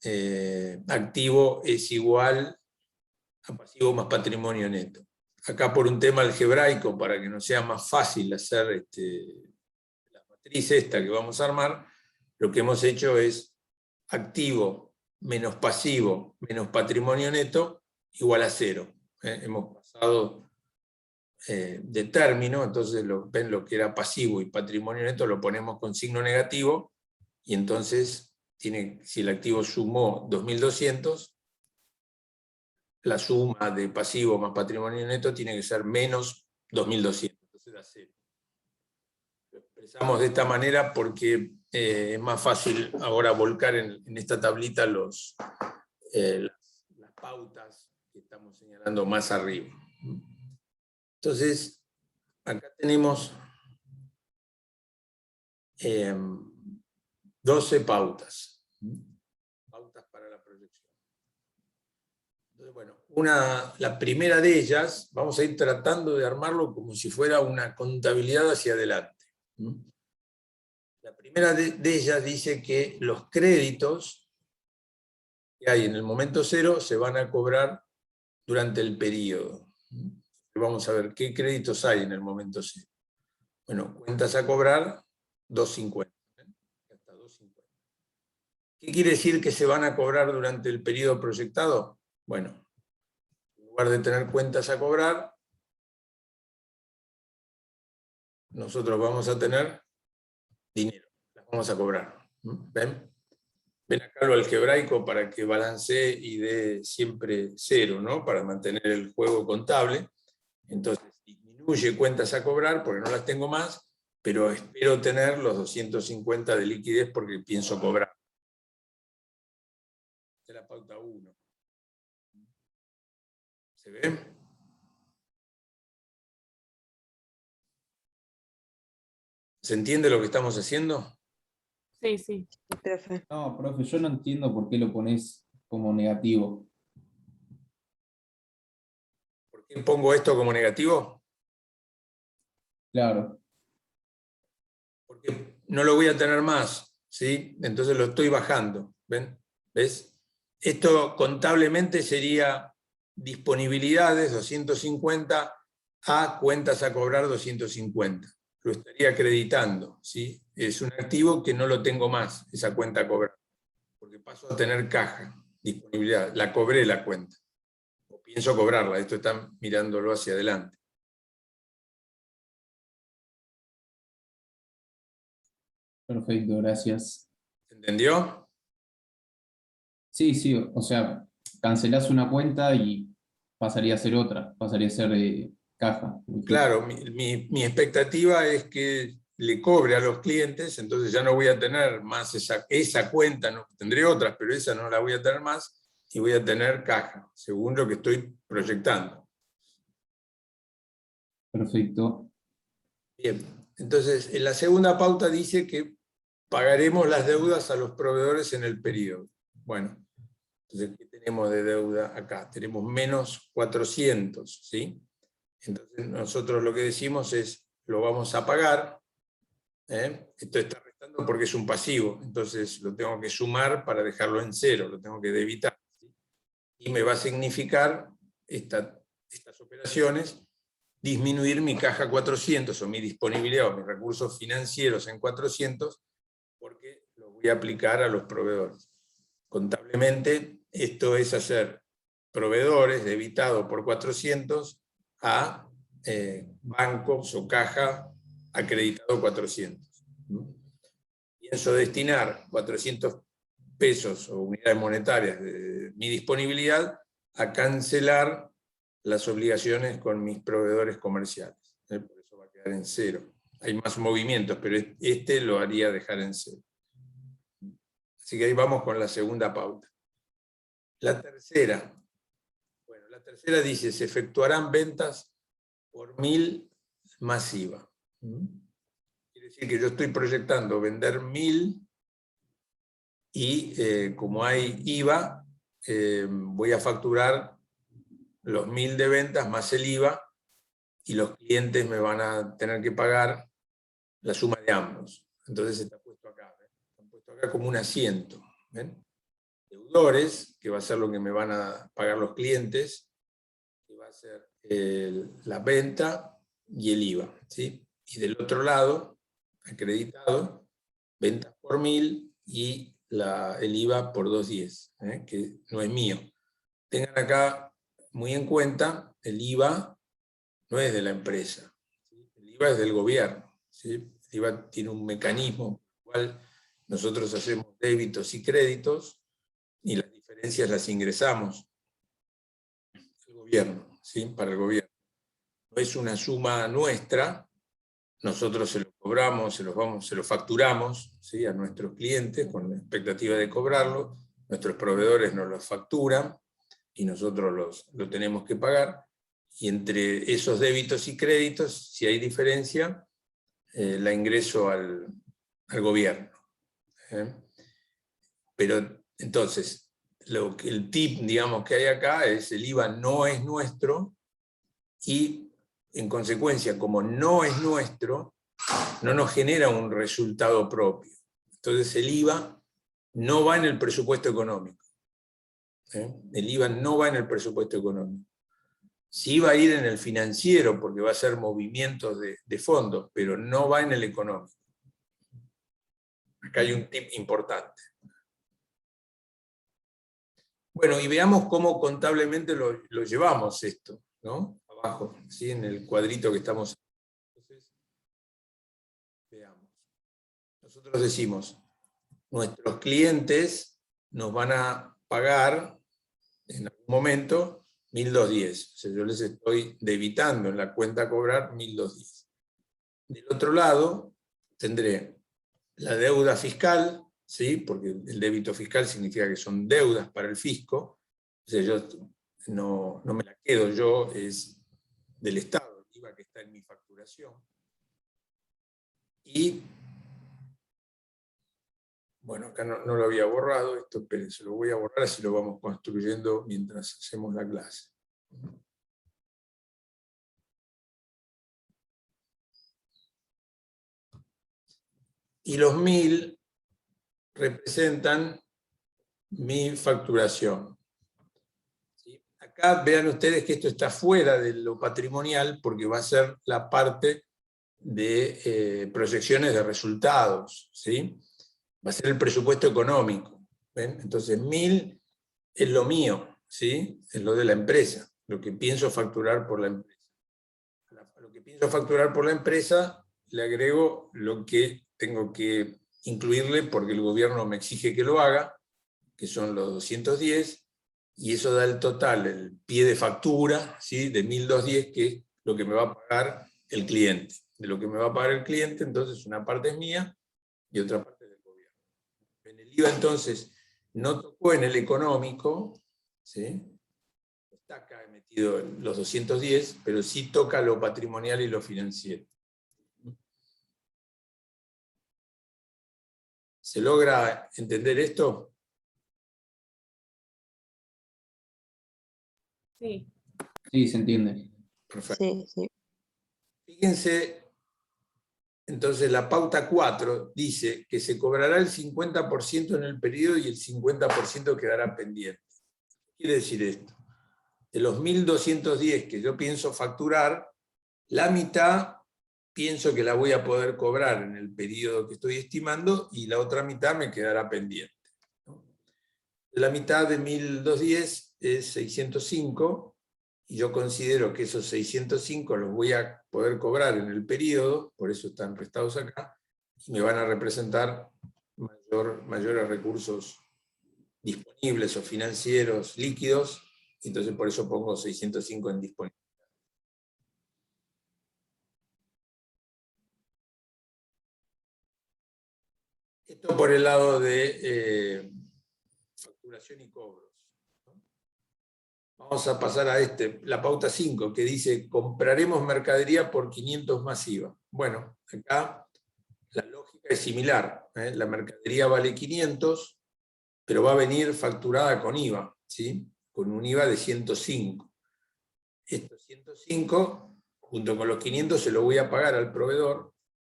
activo es igual a pasivo más patrimonio neto. Acá por un tema algebraico, para que nos sea más fácil hacer la matriz esta que vamos a armar, lo que hemos hecho es activo menos pasivo menos patrimonio neto igual a 0. Hemos pasado de término, entonces ven lo que era pasivo y patrimonio neto, lo ponemos con signo negativo, y entonces si el activo sumó 2.200, la suma de pasivo más patrimonio neto tiene que ser menos 2.200. Entonces se da 0. Lo expresamos de esta manera porque es más fácil ahora volcar en esta tablita las pautas que estamos señalando más arriba. Entonces, acá tenemos 12 pautas. Pautas para la proyección. Entonces, bueno, la primera de ellas, vamos a ir tratando de armarlo como si fuera una contabilidad hacia adelante. La primera de ellas dice que los créditos que hay en el momento 0 se van a cobrar durante el periodo. Vamos a ver qué créditos hay en el momento 0. Bueno, cuentas a cobrar, 2.50. Hasta 2.50. ¿Qué quiere decir que se van a cobrar durante el periodo proyectado? Bueno, en lugar de tener cuentas a cobrar, nosotros vamos a tener dinero, las vamos a cobrar. ¿Ven? Ven acá lo algebraico para que balancee y dé siempre 0, ¿no? Para mantener el juego contable. Entonces disminuye cuentas a cobrar porque no las tengo más, pero espero tener los 250 de liquidez porque pienso cobrar. Esta es la pauta 1. ¿Se ve? ¿Se entiende lo que estamos haciendo? Sí, sí. Profe. No, profe, yo no entiendo por qué lo pones como negativo. ¿Por qué pongo esto como negativo? Claro, Porque no lo voy a tener más, ¿sí? Entonces lo estoy bajando, ¿ven? ¿Ves? Esto contablemente sería disponibilidades 250 a cuentas a cobrar 250. Lo estaría acreditando, ¿sí? Es un activo que no lo tengo más, esa cuenta a cobrar, porque paso a tener caja, disponibilidad, la cobré la cuenta, o pienso cobrarla, esto está mirándolo hacia adelante. perfecto, gracias. ¿Entendió? Sí, sí, o sea, cancelás una cuenta y pasaría a ser otra, pasaría a ser caja. por ejemplo. Claro, mi expectativa es que le cobre a los clientes, entonces ya no voy a tener más esa cuenta, no, tendré otras, pero esa no la voy a tener más, y voy a tener caja, según lo que estoy proyectando. Perfecto. Bien, entonces en la segunda pauta dice que pagaremos las deudas a los proveedores en el periodo. Bueno, entonces, ¿qué tenemos de deuda acá? Tenemos menos 400, ¿sí? Entonces nosotros lo que decimos es, lo vamos a pagar, esto está restando porque es un pasivo, entonces lo tengo que sumar para dejarlo en 0, lo tengo que debitar, ¿sí? Y me va a significar estas operaciones, disminuir mi caja 400 o mi disponibilidad o mis recursos financieros en 400, porque lo voy a aplicar a los proveedores. Contablemente, esto es hacer proveedores debitado por 400 a bancos o caja acreditado 400. Pienso destinar 400 pesos o unidades monetarias de mi disponibilidad a cancelar las obligaciones con mis proveedores comerciales. Por eso va a quedar en 0. Hay más movimientos, pero este lo haría dejar en 0. Así que ahí vamos con la segunda pauta. La tercera. Bueno, la tercera dice, se efectuarán ventas por 1.000 más IVA. Quiere decir que yo estoy proyectando vender 1.000 y como hay IVA, voy a facturar los 1.000 de ventas más el IVA y los clientes me van a tener que pagar la suma de ambos. Entonces está puesto acá. Está puesto acá como un asiento. ¿Ven? Deudores, que va a ser lo que me van a pagar los clientes, que va a ser la venta y el IVA, ¿sí? Y del otro lado, acreditado, ventas por 1.000 y el IVA por 210, que no es mío. Tengan acá muy en cuenta, el IVA no es de la empresa, ¿sí? El IVA es del gobierno, ¿sí? El IVA tiene un mecanismo por el cual nosotros hacemos débitos y créditos y las diferencias las ingresamos al gobierno, ¿sí? Para el gobierno. No es una suma nuestra, nosotros se lo cobramos, se lo facturamos, ¿sí?, a nuestros clientes con la expectativa de cobrarlo, nuestros proveedores nos lo facturan y nosotros lo tenemos que pagar, y entre esos débitos y créditos, si hay diferencia, la ingreso al gobierno. Pero entonces, el tip, digamos, que hay acá es el IVA no es nuestro, y en consecuencia, como no es nuestro, no nos genera un resultado propio. Entonces el IVA no va en el presupuesto económico. El IVA no va en el presupuesto económico. Sí va a ir en el financiero, porque va a ser movimientos de fondos, pero no va en el económico. Acá hay un tip importante. Bueno, y veamos cómo contablemente lo llevamos esto, ¿no? Abajo, ¿sí?, en el cuadrito que estamos. Entonces, veamos. Nosotros decimos, nuestros clientes nos van a pagar en algún momento 1.210. O sea, yo les estoy debitando en la cuenta a cobrar 1.210. Del otro lado tendré la deuda fiscal, ¿sí?, porque el débito fiscal significa que son deudas para el fisco. O sea, yo no me la quedo yo, es del Estado, el IVA que está en mi facturación. Y, bueno, acá no lo había borrado, esto, pero se lo voy a borrar, así lo vamos construyendo mientras hacemos la clase. Y los 1.000 representan mi facturación. ¿Sí? Acá vean ustedes que esto está fuera de lo patrimonial, porque va a ser la parte de proyecciones de resultados, ¿sí? Va a ser el presupuesto económico. ¿Ven? Entonces 1.000 es lo mío, ¿sí?, es lo de la empresa, lo que pienso facturar por la empresa. A lo que pienso facturar por la empresa le agrego lo que tengo que incluirle porque el gobierno me exige que lo haga, que son los 210, y eso da el total, el pie de factura, ¿sí?, de 1.210, que es lo que me va a pagar el cliente. De lo que me va a pagar el cliente, entonces una parte es mía y otra parte del gobierno. En el IVA, entonces, no tocó en el económico, ¿sí?, está acá metido en los 210, pero sí toca lo patrimonial y lo financiero. ¿Se logra entender esto? Sí. Sí, se entiende. Perfecto. Sí, sí. Fíjense, entonces la pauta 4 dice que se cobrará el 50% en el periodo y el 50% quedará pendiente. ¿Qué quiere decir esto? De los 1.210 que yo pienso facturar, la mitad pienso que la voy a poder cobrar en el periodo que estoy estimando y la otra mitad me quedará pendiente. La mitad de 1.210 es 605, y yo considero que esos 605 los voy a poder cobrar en el periodo, por eso están prestados acá, y me van a representar mayores recursos disponibles o financieros líquidos, entonces por eso pongo 605 en disponibilidad. Esto por el lado de facturación y cobros. Vamos a pasar a la pauta 5, que dice, compraremos mercadería por 500 más IVA. Bueno, acá la lógica es similar. La mercadería vale 500, pero va a venir facturada con IVA, ¿sí?, con un IVA de 105. Estos 105, junto con los 500, se lo voy a pagar al proveedor,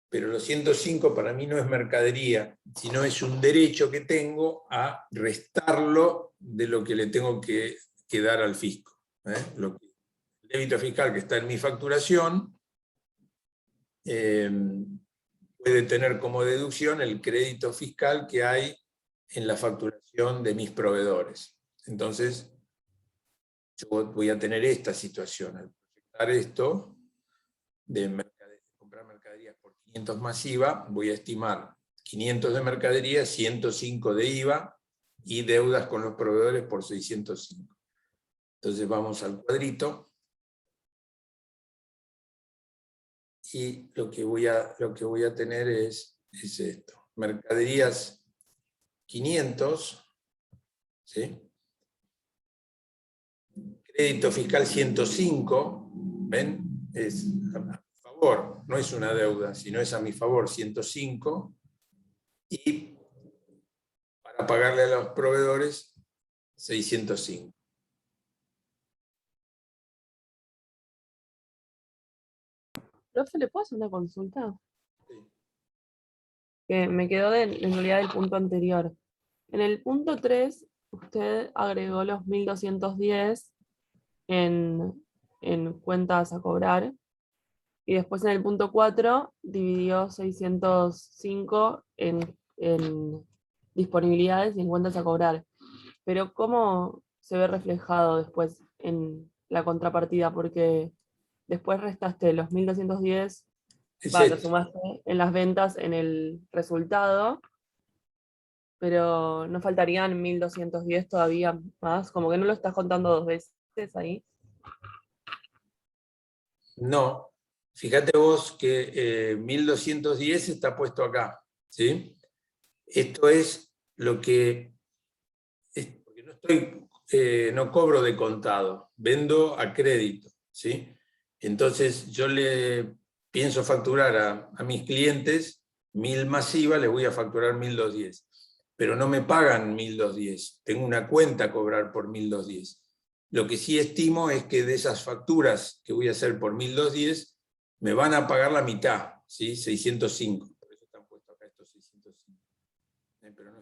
pero los 105 para mí no es mercadería, sino es un derecho que tengo a restarlo de lo que le tengo que dar al fisco. El débito fiscal que está en mi facturación puede tener como deducción el crédito fiscal que hay en la facturación de mis proveedores. Entonces, yo voy a tener esta situación. Al proyectar esto, de comprar mercaderías por 500 más IVA, voy a estimar 500 de mercadería, 105 de IVA y deudas con los proveedores por 605. Entonces vamos al cuadrito y lo que voy a tener es esto. Mercaderías 500, ¿sí? Crédito fiscal 105, ¿ven? Es a mi favor, no es una deuda, sino es a mi favor 105, y para pagarle a los proveedores 605. Profe, ¿le puedo hacer una consulta? Sí. Que me quedó en realidad del punto anterior. En el punto 3, usted agregó los 1210 en cuentas a cobrar, y después en el punto 4 dividió 605 en disponibilidades y en cuentas a cobrar. Pero ¿cómo se ve reflejado después en la contrapartida? Porque después restaste los 1210, Es lo esto. sumaste en las ventas en el resultado, pero no faltarían 1210 todavía más, como que no lo estás contando dos veces ahí. No, fíjate vos que 1210 está puesto acá, ¿sí? Esto es lo que, porque no cobro de contado, vendo a crédito, ¿sí? Entonces yo le pienso facturar a mis clientes 1000 masiva, les voy a facturar 1210, pero no me pagan 1210, tengo una cuenta a cobrar por 1210. Lo que sí estimo es que de esas facturas que voy a hacer por 1210, me van a pagar la mitad, ¿sí? 605, por eso están puestos acá estos 605. Pero no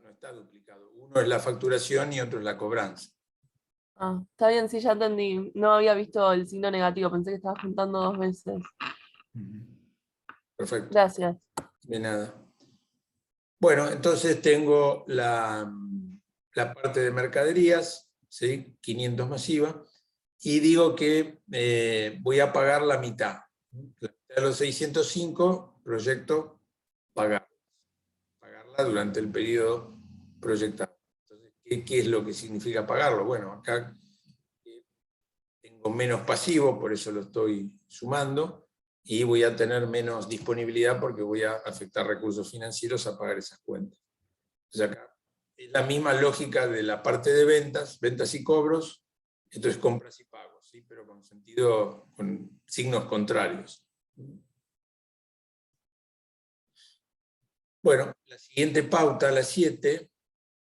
está duplicado. Uno es la facturación y otro es la cobranza. Ah, está bien, sí, ya entendí. No había visto el signo negativo, pensé que estabas juntando dos veces. Perfecto. Gracias. De nada. Bueno, entonces tengo la parte de mercaderías, ¿sí? 500 masiva, y digo que voy a pagar la mitad. La mitad de los 605, proyecto pagarla durante el periodo proyectado. Entonces, ¿qué es lo que significa pagarlo? Bueno, acá tengo menos pasivo, por eso lo estoy sumando, y voy a tener menos disponibilidad porque voy a afectar recursos financieros a pagar esas cuentas. Entonces acá es la misma lógica de la parte de ventas y cobros, entonces compras y pagos, ¿sí? Pero con signos contrarios. Bueno, la siguiente pauta, la 7,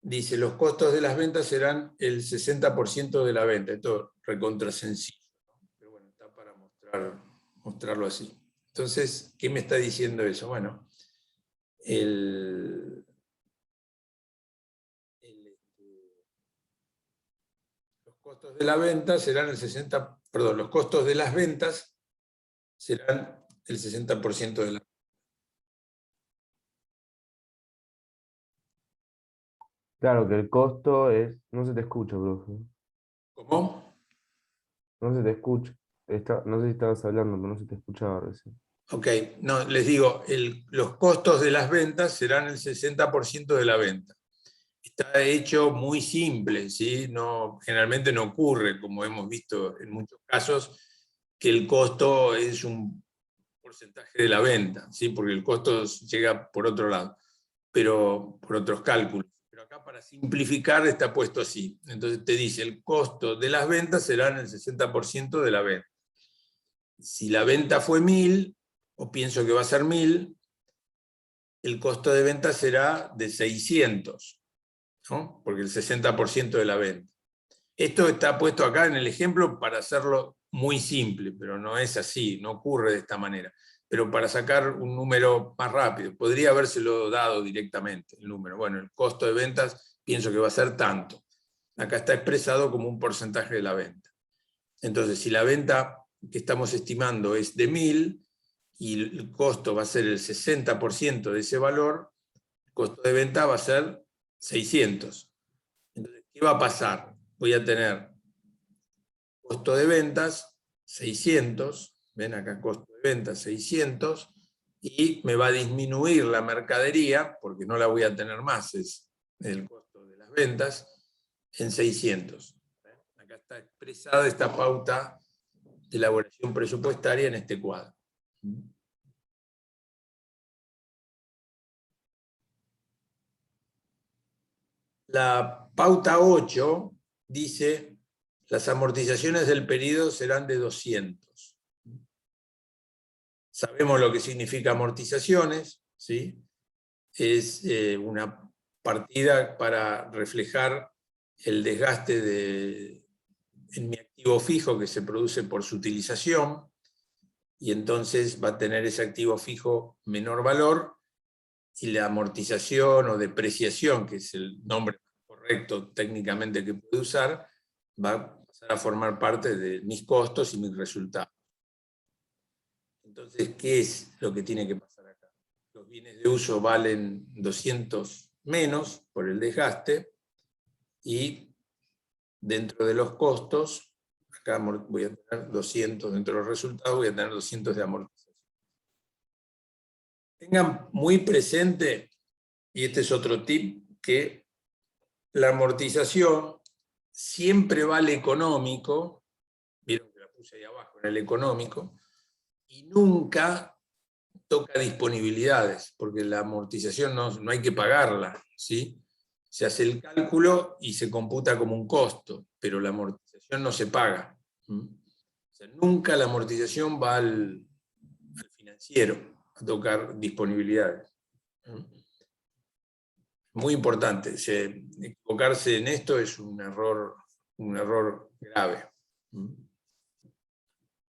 dice los costos de las ventas serán el 60% de la venta. Esto recontra sencillo, ¿no? Pero bueno, está para mostrarlo así. Entonces, ¿qué me está diciendo eso? Bueno, los costos de la venta serán el 60%, perdón, los costos de las ventas serán el 60% de la venta. Claro que el costo es. No se te escucha, profe. ¿Cómo? No se te escucha. No sé si estabas hablando, pero no se te escuchaba recién. Ok, no, les digo, los costos de las ventas serán el 60% de la venta. Está hecho muy simple, ¿sí? Generalmente no ocurre, como hemos visto en muchos casos, que el costo es un porcentaje de la venta, ¿sí? Porque el costo llega por otro lado, pero por otros cálculos. Pero acá para simplificar está puesto así. Entonces te dice, el costo de las ventas serán el 60% de la venta. Si la venta fue 1000, o pienso que va a ser 1000, el costo de venta será de 600, ¿no? Porque el 60% de la venta. Esto está puesto acá en el ejemplo para hacerlo muy simple, pero no es así, no ocurre de esta manera. Pero para sacar un número más rápido, podría habérselo dado directamente el número. Bueno, el costo de ventas pienso que va a ser tanto. Acá está expresado como un porcentaje de la venta. Entonces, si la venta que estamos estimando es de 1000 y el costo va a ser el 60% de ese valor, el costo de venta va a ser 600. Entonces, ¿qué va a pasar? Voy a tener costo de ventas 600, ven acá costo de ventas 600, y me va a disminuir la mercadería, porque no la voy a tener más, es el costo de las ventas, en 600. Acá está expresada esta pauta de elaboración presupuestaria en este cuadro. La pauta 8 dice, las amortizaciones del periodo serán de 200. Sabemos lo que significa amortizaciones, ¿sí? Es una partida para reflejar el desgaste en mi activo fijo que se produce por su utilización, y entonces va a tener ese activo fijo menor valor, y la amortización o depreciación, que es el nombre correcto técnicamente que puedo usar, va a pasar a formar parte de mis costos y mis resultados. Entonces, ¿qué es lo que tiene que pasar acá? Los bienes de uso valen 200 menos por el desgaste, y dentro de los costos, acá voy a tener 200, dentro de los resultados voy a tener 200 de amortización. Tengan muy presente, y este es otro tip, que la amortización siempre vale económico, vieron que la puse ahí abajo en el económico, y nunca toca disponibilidades, porque la amortización no hay que pagarla, ¿sí? Se hace el cálculo y se computa como un costo, pero la amortización no se paga. O sea, nunca la amortización va al financiero a tocar disponibilidades. Muy importante, equivocarse en esto es un error grave.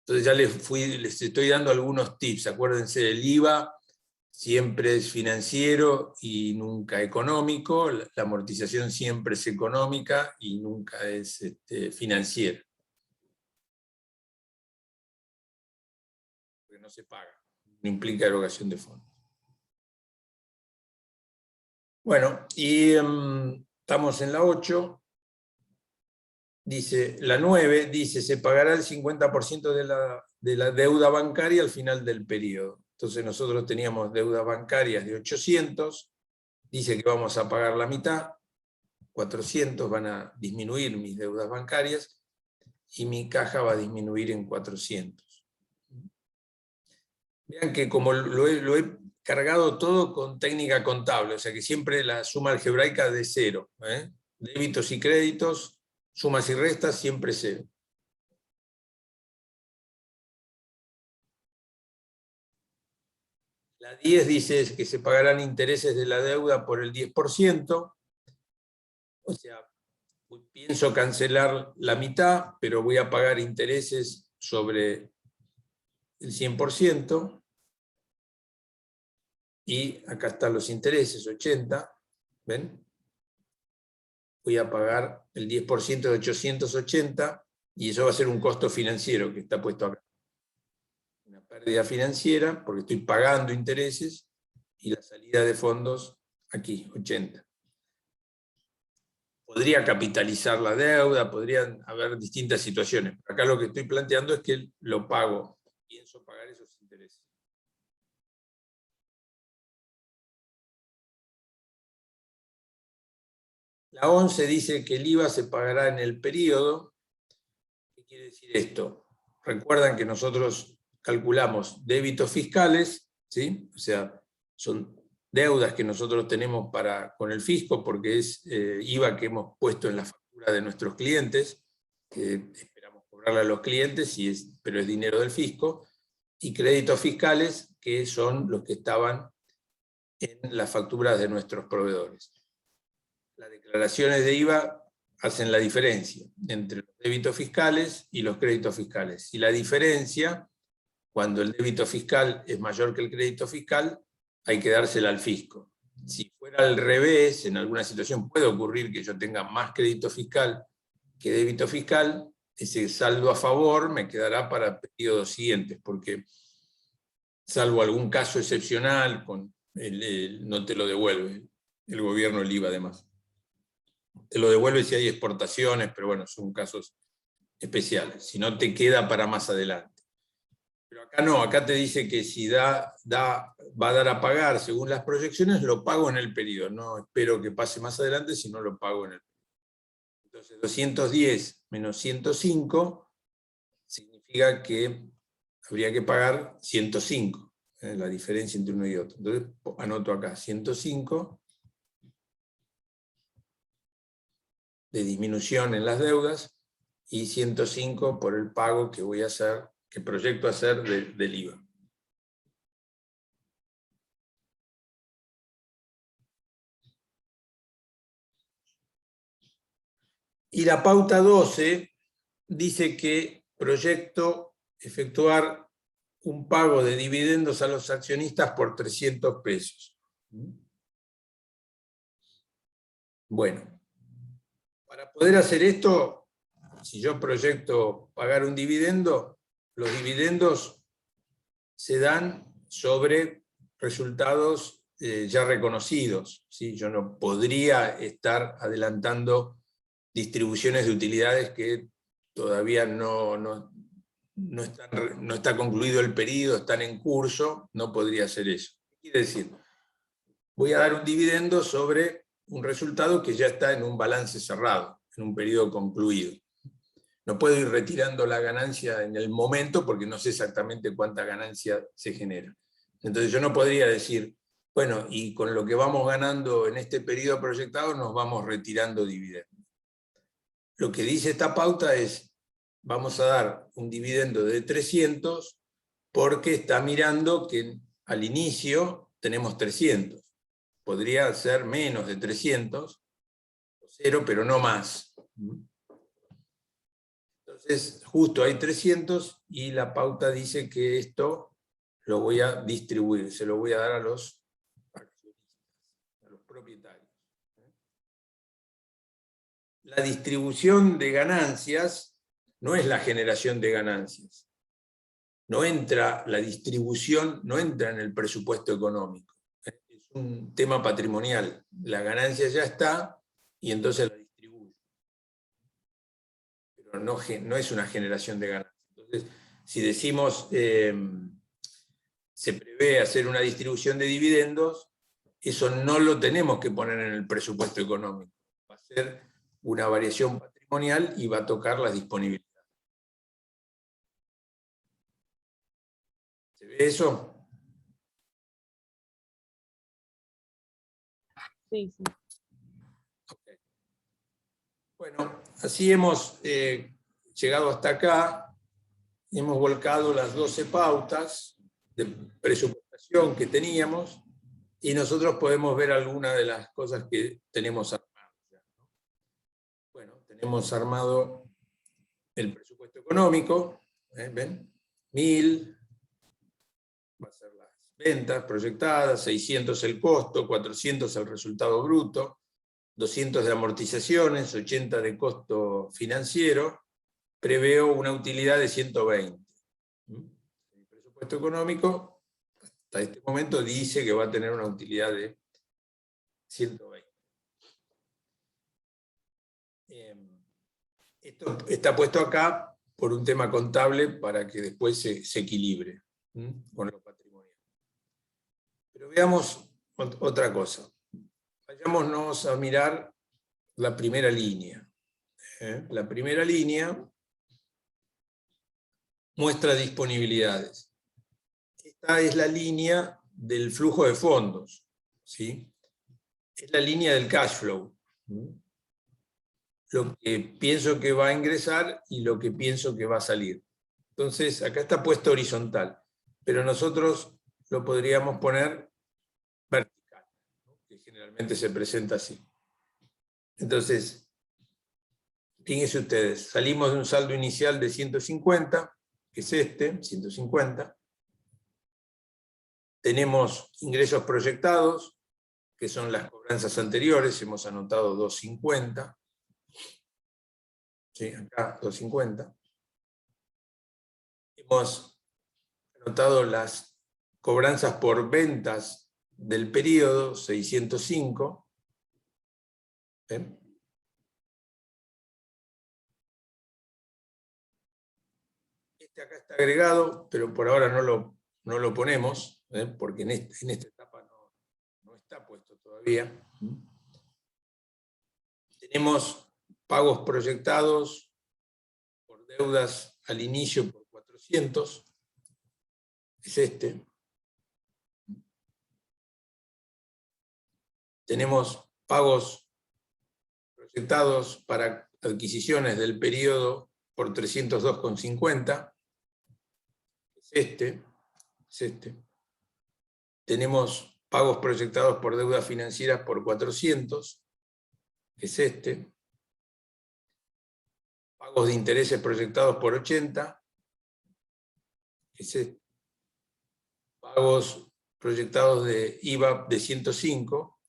Entonces ya les estoy dando algunos tips. Acuérdense del IVA, siempre es financiero y nunca económico. La amortización siempre es económica y nunca es financiera. Porque no se paga, no implica erogación de fondos. Bueno, y estamos en la 8. Dice, la 9 dice, se pagará el 50% de la deuda bancaria al final del periodo. Entonces nosotros teníamos deudas bancarias de 800, dice que vamos a pagar la mitad, 400 van a disminuir mis deudas bancarias, y mi caja va a disminuir en 400. Vean que como lo he cargado todo con técnica contable, o sea que siempre la suma algebraica de cero, débitos y créditos, sumas y restas, siempre cero. La 10 dice que se pagarán intereses de la deuda por el 10%, o sea, pienso cancelar la mitad, pero voy a pagar intereses sobre el 100%, y acá están los intereses, 80, ¿ven? Voy a pagar el 10% de 880, y eso va a ser un costo financiero que está puesto acá. Una pérdida financiera, porque estoy pagando intereses, y la salida de fondos aquí, 80. Podría capitalizar la deuda, podrían haber distintas situaciones. Acá lo que estoy planteando es que lo pago, pienso pagar esos intereses. La 11 dice que el IVA se pagará en el periodo. ¿Qué quiere decir esto? Recuerdan que nosotros calculamos débitos fiscales, ¿sí? O sea, son deudas que nosotros tenemos con el fisco, porque es IVA que hemos puesto en la factura de nuestros clientes, que esperamos cobrarle a los clientes, pero es dinero del fisco, y créditos fiscales, que son los que estaban en las facturas de nuestros proveedores. Las declaraciones de IVA hacen la diferencia entre los débitos fiscales y los créditos fiscales. Y la diferencia, cuando el débito fiscal es mayor que el crédito fiscal, hay que dársela al fisco. Si fuera al revés, en alguna situación puede ocurrir que yo tenga más crédito fiscal que débito fiscal, ese saldo a favor me quedará para periodos siguientes, porque salvo algún caso excepcional, no te lo devuelve el gobierno, el IVA además. Te lo devuelve si hay exportaciones, pero bueno, son casos especiales. Si no, te queda para más adelante. Pero acá no, acá te dice que si va a dar a pagar según las proyecciones, lo pago en el periodo. No espero que pase más adelante, si no lo pago en el periodo. Entonces, 210 menos 105 significa que habría que pagar 105, la diferencia entre uno y otro. Entonces, anoto acá 105 de disminución en las deudas y 105 por el pago que voy a hacer, que proyecto hacer del IVA. Y la pauta 12 dice que proyecto efectuar un pago de dividendos a los accionistas por 300 pesos. Bueno, para poder hacer esto, si yo proyecto pagar un dividendo, los dividendos se dan sobre resultados ya reconocidos, ¿sí? Yo no podría estar adelantando distribuciones de utilidades que todavía no está concluido el periodo, están en curso, no podría hacer eso. Quiere decir, voy a dar un dividendo sobre un resultado que ya está en un balance cerrado, en un periodo concluido. No puedo ir retirando la ganancia en el momento porque no sé exactamente cuánta ganancia se genera. Entonces yo no podría decir, bueno, y con lo que vamos ganando en este periodo proyectado nos vamos retirando dividendos. Lo que dice esta pauta es, vamos a dar un dividendo de 300 porque está mirando que al inicio tenemos 300. Podría ser menos de 300, 0, pero no más. Entonces, justo hay 300 y la pauta dice que esto lo voy a distribuir, se lo voy a dar a los accionistas, a los propietarios. La distribución de ganancias no es la generación de ganancias. La distribución no entra en el presupuesto económico. Es un tema patrimonial. La ganancia ya está y entonces la distribuyo. Pero no es una generación de ganancias. Entonces, si decimos se prevé hacer una distribución de dividendos, eso no lo tenemos que poner en el presupuesto económico. Va a ser una variación patrimonial y va a tocar la disponibilidad. ¿Se ve eso? Sí, sí. Okay. Bueno, así hemos llegado hasta acá, hemos volcado las 12 pautas de presupuestación que teníamos y nosotros podemos ver algunas de las cosas que tenemos armadas. Bueno, tenemos armado el presupuesto económico, ¿ven? 1000, va a ser las ventas proyectadas, 600 el costo, 400 el resultado bruto, 200 de amortizaciones, 80 de costo financiero, preveo una utilidad de 120. El presupuesto económico, hasta este momento, dice que va a tener una utilidad de 120. Esto está puesto acá por un tema contable para que después se equilibre con lo patrimonial. Pero veamos otra cosa. Vayámonos a mirar la primera línea. La primera línea muestra disponibilidades. Esta es la línea del flujo de fondos, ¿sí? Es la línea del cash flow. Lo que pienso que va a ingresar y lo que pienso que va a salir. Entonces, acá está puesto horizontal, pero nosotros lo podríamos poner vertical, ¿no? Que generalmente se presenta así. Entonces, fíjense ustedes, salimos de un saldo inicial de 150, que es este, 150. Tenemos ingresos proyectados, que son las cobranzas anteriores, hemos anotado 250. ¿Sí? Acá 250. Hemos anotado las cobranzas por ventas del periodo, 605. ¿Ven? Este acá está agregado, pero por ahora no lo ponemos, porque en esta etapa no está puesto todavía. Tenemos pagos proyectados por deudas al inicio por 400, es este. Tenemos pagos proyectados para adquisiciones del periodo por 302,50, es este. Tenemos pagos proyectados por deudas financieras por 400, que es este. Pagos de intereses proyectados por 80, que es este. Pagos proyectados de IVA de 105,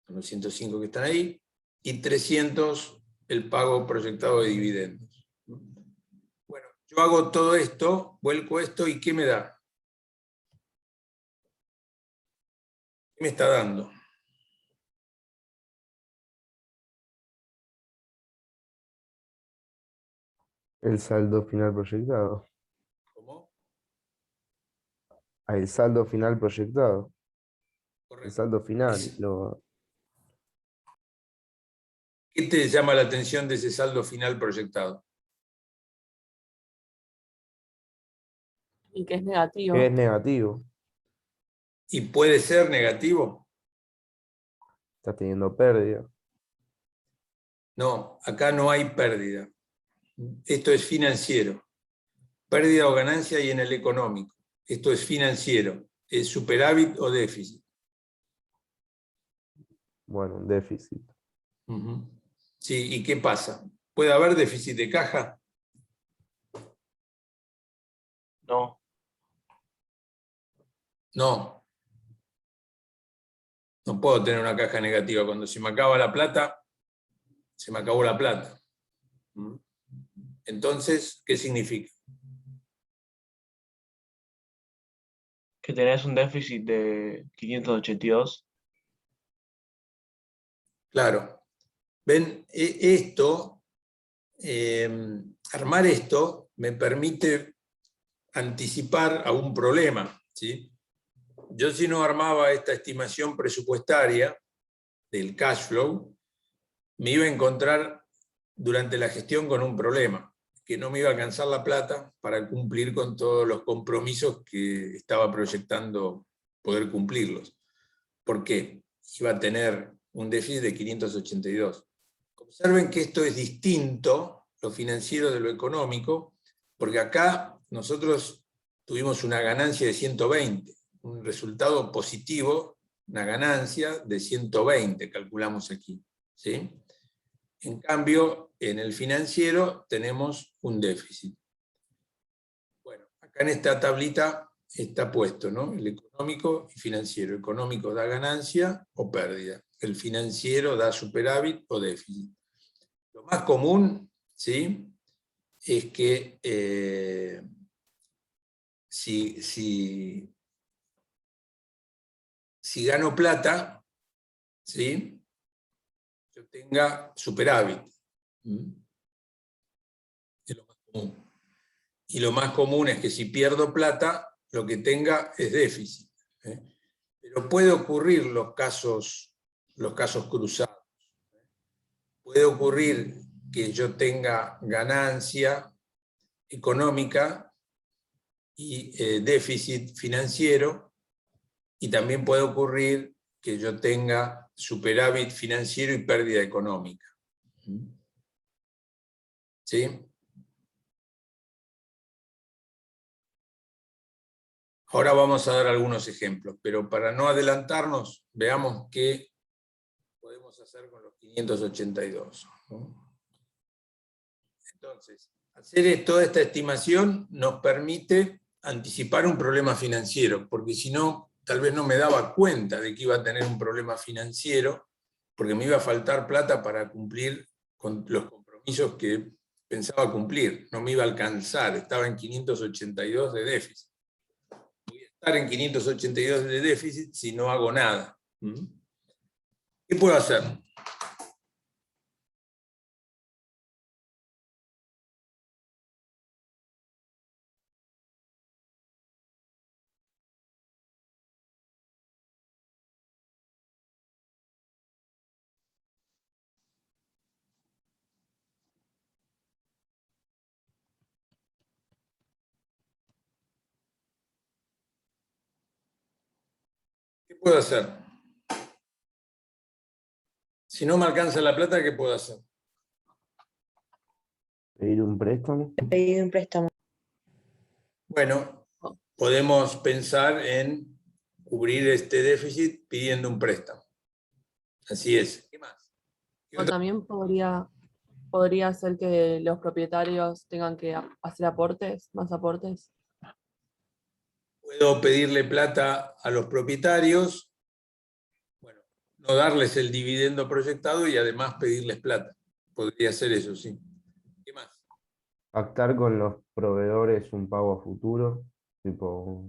son los 105 que están ahí, y 300 el pago proyectado de dividendos. Bueno, yo hago todo esto, vuelco esto, ¿y qué me da? ¿Qué me está dando? El saldo final proyectado. ¿Cómo? El saldo final proyectado. El Correcto. saldo final. ¿Qué te llama la atención de ese saldo final proyectado? Y que es negativo. Es negativo. ¿Y puede ser negativo? Estás teniendo pérdida. No, acá no hay pérdida. Esto es financiero. Pérdida o ganancia y en el económico. Esto es financiero. ¿Es superávit o déficit? Bueno, un déficit. Ujú. Sí, ¿y qué pasa? ¿Puede haber déficit de caja? No. No. No puedo tener una caja negativa. Cuando se me acaba la plata, se me acabó la plata. Entonces, ¿qué significa? Que tenés un déficit de 582. Claro. Ven, esto, armar esto me permite anticipar a un problema, ¿sí? Yo si no armaba esta estimación presupuestaria del cash flow, me iba a encontrar durante la gestión con un problema, que no me iba a alcanzar la plata para cumplir con todos los compromisos que estaba proyectando poder cumplirlos. ¿Por qué? Iba a tener un déficit de 582. Observen que esto es distinto, lo financiero de lo económico, porque acá nosotros tuvimos una ganancia de 120, un resultado positivo, una ganancia de 120, calculamos aquí, ¿sí? En cambio, en el financiero tenemos un déficit. Bueno, acá en esta tablita está puesto, ¿no? El económico y financiero. Económico da ganancia o pérdida. El financiero da superávit o déficit. Lo más común, ¿sí?, es que si gano plata, ¿sí?, yo tenga superávit. Es lo más común. Y lo más común es que si pierdo plata, lo que tenga es déficit. Pero puede ocurrir los casos cruzados. Puede ocurrir que yo tenga ganancia económica y déficit financiero, y también puede ocurrir que yo tenga superávit financiero y pérdida económica. ¿Sí? Ahora vamos a dar algunos ejemplos, pero para no adelantarnos, veamos qué podemos hacer con los 582. Entonces, hacer toda esta estimación nos permite anticipar un problema financiero, porque si no, tal vez no me daba cuenta de que iba a tener un problema financiero, porque me iba a faltar plata para cumplir con los compromisos que pensaba cumplir. No me iba a alcanzar, estaba en 582 de déficit. Voy a estar en 582 de déficit si no hago nada. ¿Qué puedo hacer? ¿Qué puedo hacer? Si no me alcanza la plata, ¿qué puedo hacer? ¿Pedir un préstamo? Pedir un préstamo. Bueno, podemos pensar en cubrir este déficit pidiendo un préstamo. Así es. ¿Qué más? ¿Qué O otra? también podría ser que los propietarios tengan que hacer aportes, más aportes. Puedo pedirle plata a los propietarios, bueno, no darles el dividendo proyectado y además pedirles plata. Podría ser eso, sí. ¿Qué más? Pactar con los proveedores un pago a futuro, tipo,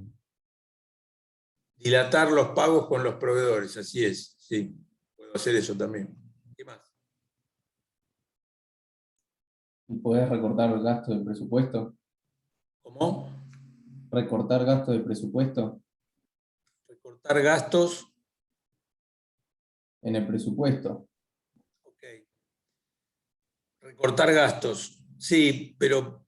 Dilatar los pagos con los proveedores, así es, sí. Puedo hacer eso también. ¿Qué más? ¿Y podés recortar gastos del presupuesto? ¿Cómo? ¿Recortar gastos del presupuesto? Recortar gastos. En el presupuesto. Ok. Recortar gastos, sí, pero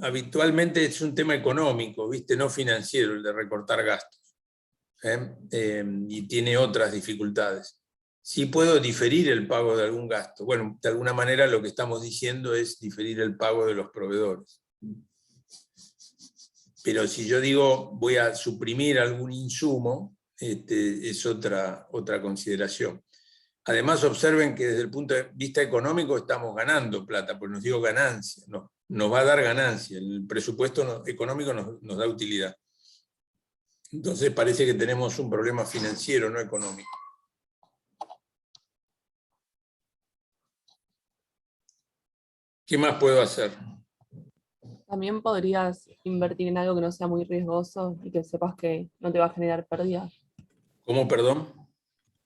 habitualmente es un tema económico, ¿viste? No financiero, el de recortar gastos. Y tiene otras dificultades. Sí puedo diferir el pago de algún gasto. Bueno, de alguna manera lo que estamos diciendo es diferir el pago de los proveedores. Pero si yo digo voy a suprimir algún insumo, es otra consideración. Además, observen que desde el punto de vista económico estamos ganando plata, pues nos dio ganancia, nos va a dar ganancia. El presupuesto económico nos da utilidad. Entonces parece que tenemos un problema financiero, no económico. ¿Qué más puedo hacer? También podrías invertir en algo que no sea muy riesgoso y que sepas que no te va a generar pérdidas. ¿Cómo, perdón?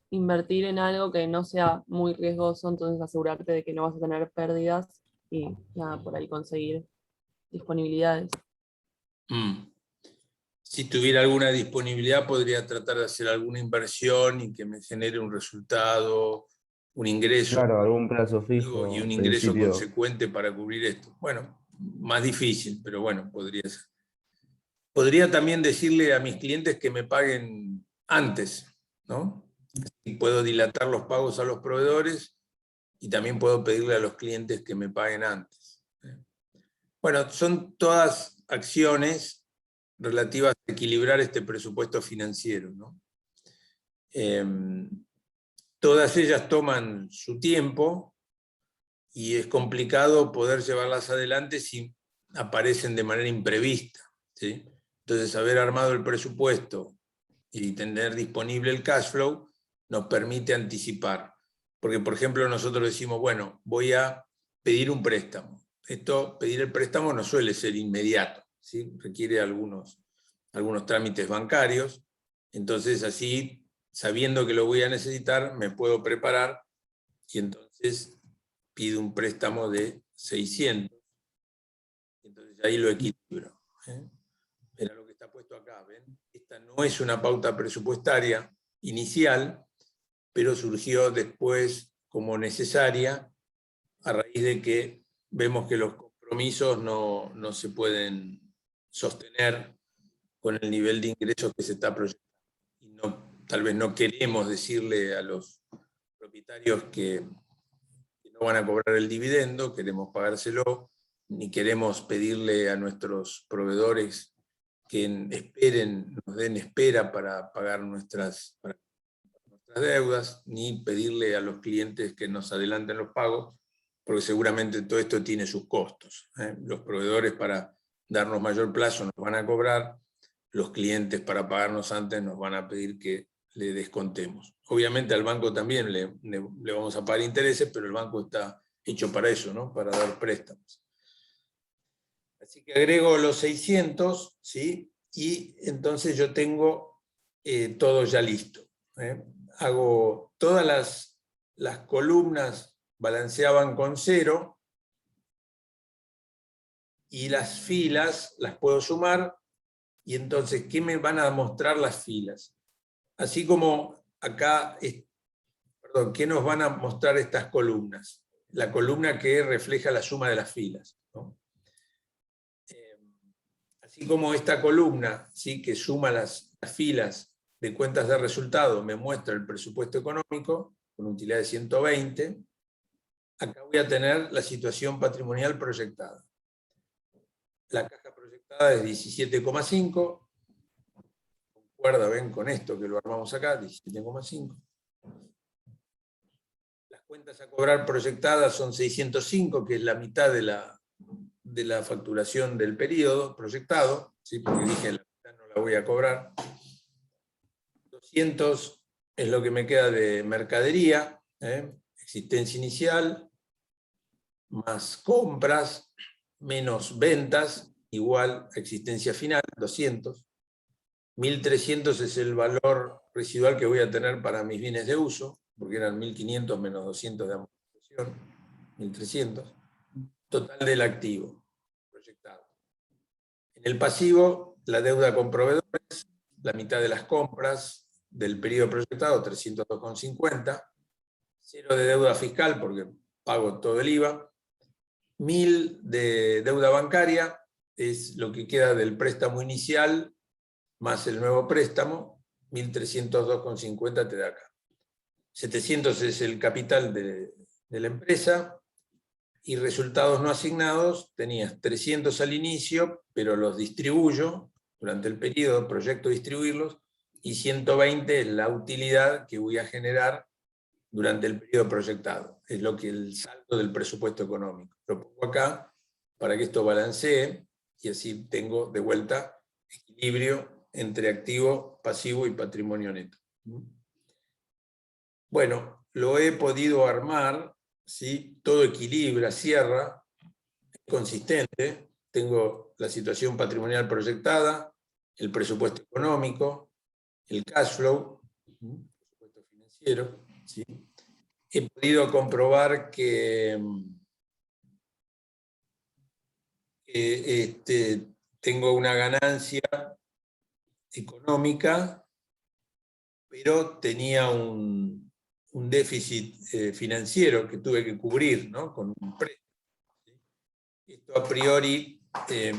Invertir en algo que no sea muy riesgoso, entonces asegurarte de que no vas a tener pérdidas y nada, por ahí conseguir disponibilidades. Si tuviera alguna disponibilidad, podría tratar de hacer alguna inversión y que me genere un resultado, un ingreso. claro, algún plazo fijo Y un al ingreso principio. consecuente para cubrir esto. Bueno, más difícil, pero bueno, podría ser. Podría también decirle a mis clientes que me paguen antes, ¿no? Y puedo dilatar los pagos a los proveedores y también puedo pedirle a los clientes que me paguen antes. Bueno, son todas acciones relativas a equilibrar este presupuesto financiero, ¿no? Todas ellas toman su tiempo y es complicado poder llevarlas adelante si aparecen de manera imprevista, ¿sí? Entonces, haber armado el presupuesto y tener disponible el cash flow nos permite anticipar. Porque, por ejemplo, nosotros decimos, bueno, voy a pedir un préstamo. Pedir el préstamo no suele ser inmediato, ¿sí? Requiere algunos trámites bancarios. Entonces, así, sabiendo que lo voy a necesitar, me puedo preparar y entonces pido un préstamo de 600. Entonces ahí lo equilibro. Era lo que está puesto acá, ¿ven? Esta no es una pauta presupuestaria inicial, pero surgió después como necesaria a raíz de que vemos que los compromisos no se pueden sostener con el nivel de ingresos que se está proyectando. Y tal vez no queremos decirle a los propietarios que no van a cobrar el dividendo, queremos pagárselo, ni queremos pedirle a nuestros proveedores que nos den espera para pagar nuestras deudas, ni pedirle a los clientes que nos adelanten los pagos, porque seguramente todo esto tiene sus costos. Los proveedores para darnos mayor plazo nos van a cobrar, los clientes para pagarnos antes nos van a pedir que le descontemos. Obviamente al banco también le vamos a pagar intereses, pero el banco está hecho para eso, ¿no? Para dar préstamos. Así que agrego los 600, ¿sí? Y entonces yo tengo todo ya listo. Hago todas las columnas balanceaban con 0 y las filas las puedo sumar. Y entonces, ¿qué me van a mostrar las filas? Así como acá, ¿qué nos van a mostrar estas columnas? La columna que refleja la suma de las filas, ¿no? Así como esta columna, ¿sí?, que suma las filas de cuentas de resultado, me muestra el presupuesto económico, con utilidad de 120. Acá voy a tener la situación patrimonial proyectada. La caja proyectada es 17,5. Concuerda, ven, con esto que lo armamos acá, 17,5. Las cuentas a cobrar proyectadas son 605, que es la mitad de la facturación del periodo proyectado, ¿sí? Porque dije la mitad no la voy a cobrar. 200 es lo que me queda de mercadería, existencia inicial, más compras, menos ventas, igual a existencia final, 200. 1.300 es el valor residual que voy a tener para mis bienes de uso, porque eran 1.500 menos 200 de amortización, 1.300. Total del activo proyectado. En el pasivo, la deuda con proveedores, la mitad de las compras del periodo proyectado, 302,50. Cero de deuda fiscal, porque pago todo el IVA. 1.000 de deuda bancaria, es lo que queda del préstamo inicial, más el nuevo préstamo, 1.302,50 te da acá. 700 es el capital de la empresa, y resultados no asignados, tenías 300 al inicio, pero los distribuyo durante el periodo, proyecto distribuirlos, y 120 es la utilidad que voy a generar durante el periodo proyectado. Es lo que el saldo del presupuesto económico. Lo pongo acá para que esto balancee, y así tengo de vuelta equilibrio entre activo, pasivo y patrimonio neto. Bueno, lo he podido armar, ¿sí? Todo equilibra, cierra, es consistente. Tengo la situación patrimonial proyectada, el presupuesto económico, el cash flow, el presupuesto financiero, ¿sí? He podido comprobar que tengo una ganancia económica, pero tenía un déficit financiero que tuve que cubrir, ¿no? Con un préstamo. Esto a priori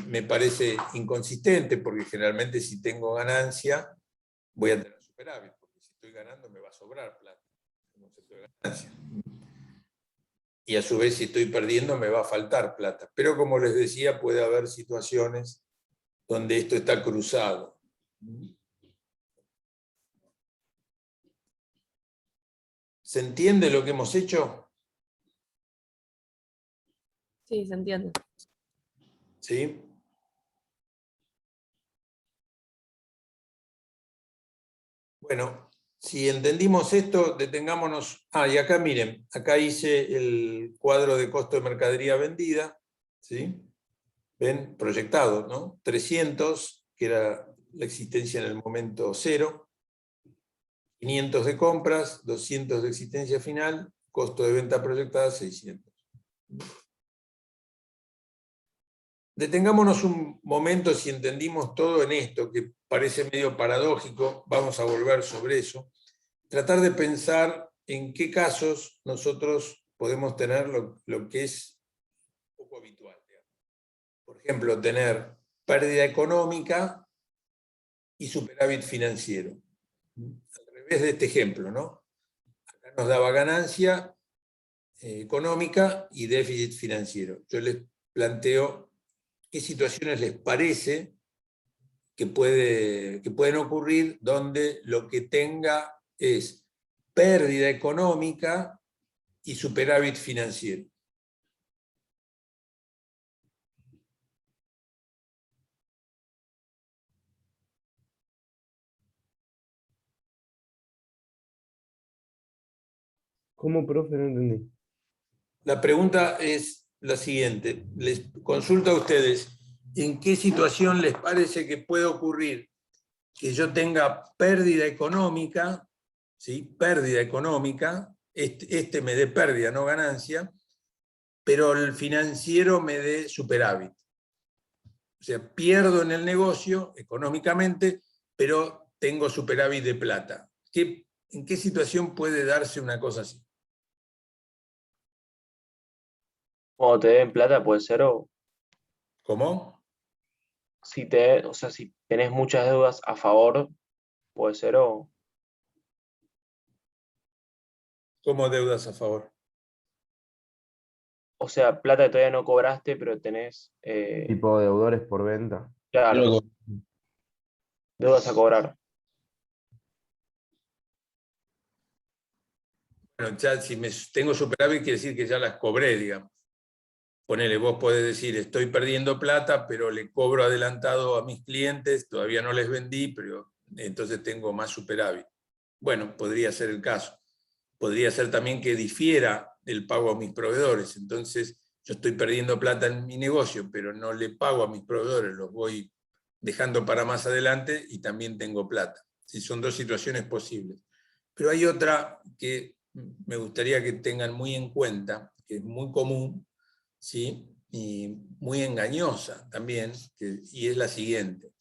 me parece inconsistente, porque generalmente si tengo ganancia voy a tener superávit, porque si estoy ganando me va a sobrar plata, concepto de ganancia. Y a su vez si estoy perdiendo me va a faltar plata. Pero como les decía, puede haber situaciones donde esto está cruzado. ¿Se entiende lo que hemos hecho? Sí, se entiende. ¿Sí? Bueno, si entendimos esto, detengámonos. Y acá miren, acá hice el cuadro de costo de mercadería vendida, ¿sí? ¿Ven? Proyectado, ¿no? 300, que era la existencia en el momento cero, 500 de compras, 200 de existencia final, costo de venta proyectada 600. Detengámonos un momento si entendimos todo en esto, que parece medio paradójico, vamos a volver sobre eso. Tratar de pensar en qué casos nosotros podemos tener lo que es poco habitual. Por ejemplo, tener pérdida económica y superávit financiero. Al revés de este ejemplo, ¿no? Acá nos daba ganancia económica y déficit financiero. Yo les planteo qué situaciones les parece que pueden ocurrir donde lo que tenga es pérdida económica y superávit financiero. ¿Cómo, profe? No entendí. La pregunta es la siguiente, les consulto a ustedes, ¿en qué situación les parece que puede ocurrir que yo tenga pérdida económica, ¿sí? Pérdida económica, este me dé pérdida, no ganancia, pero el financiero me dé superávit? O sea, pierdo en el negocio económicamente, pero tengo superávit de plata. ¿En qué situación puede darse una cosa así? Cuando te den plata puede ser, o ¿Cómo? o sea, si tenés muchas deudas a favor, puede ser, o ¿Cómo deudas a favor? O sea, plata que todavía no cobraste, pero tenés, Tipo deudores por venta. claro, Luego, deudas a cobrar. Bueno, ya si tengo superávit quiere decir que ya las cobré, digamos. Ponele, vos podés decir, estoy perdiendo plata, pero le cobro adelantado a mis clientes, todavía no les vendí, pero entonces tengo más superávit. Bueno, podría ser el caso. Podría ser también que difiera el pago a mis proveedores. Entonces, yo estoy perdiendo plata en mi negocio, pero no le pago a mis proveedores, los voy dejando para más adelante y también tengo plata. Sí, son dos situaciones posibles. Pero hay otra que me gustaría que tengan muy en cuenta, que es muy común, ¿sí? Y muy engañosa también, y es la siguiente.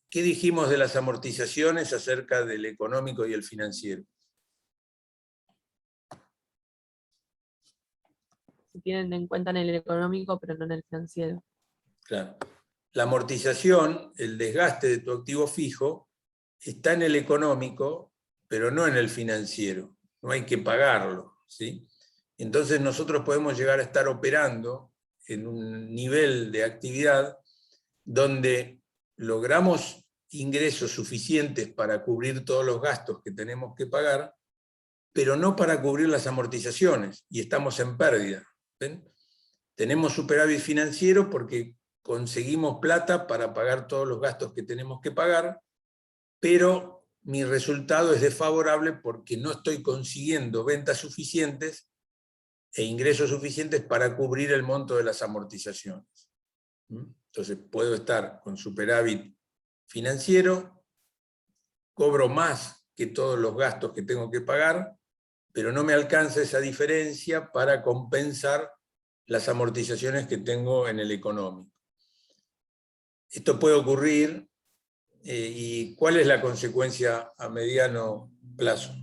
¿Qué dijimos de las amortizaciones acerca del económico y el financiero? Se tienen en cuenta en el económico, pero no en el financiero. Claro. La amortización, el desgaste de tu activo fijo, está en el económico, pero no en el financiero. No hay que pagarlo, ¿sí? Entonces nosotros podemos llegar a estar operando en un nivel de actividad donde logramos ingresos suficientes para cubrir todos los gastos que tenemos que pagar, pero no para cubrir las amortizaciones, y estamos en pérdida. ¿Ven? Tenemos superávit financiero porque conseguimos plata para pagar todos los gastos que tenemos que pagar, pero mi resultado es desfavorable porque no estoy consiguiendo ventas suficientes e ingresos suficientes para cubrir el monto de las amortizaciones. Entonces puedo estar con superávit financiero, cobro más que todos los gastos que tengo que pagar, pero no me alcanza esa diferencia para compensar las amortizaciones que tengo en el económico. Esto puede ocurrir, ¿y cuál es la consecuencia a mediano plazo?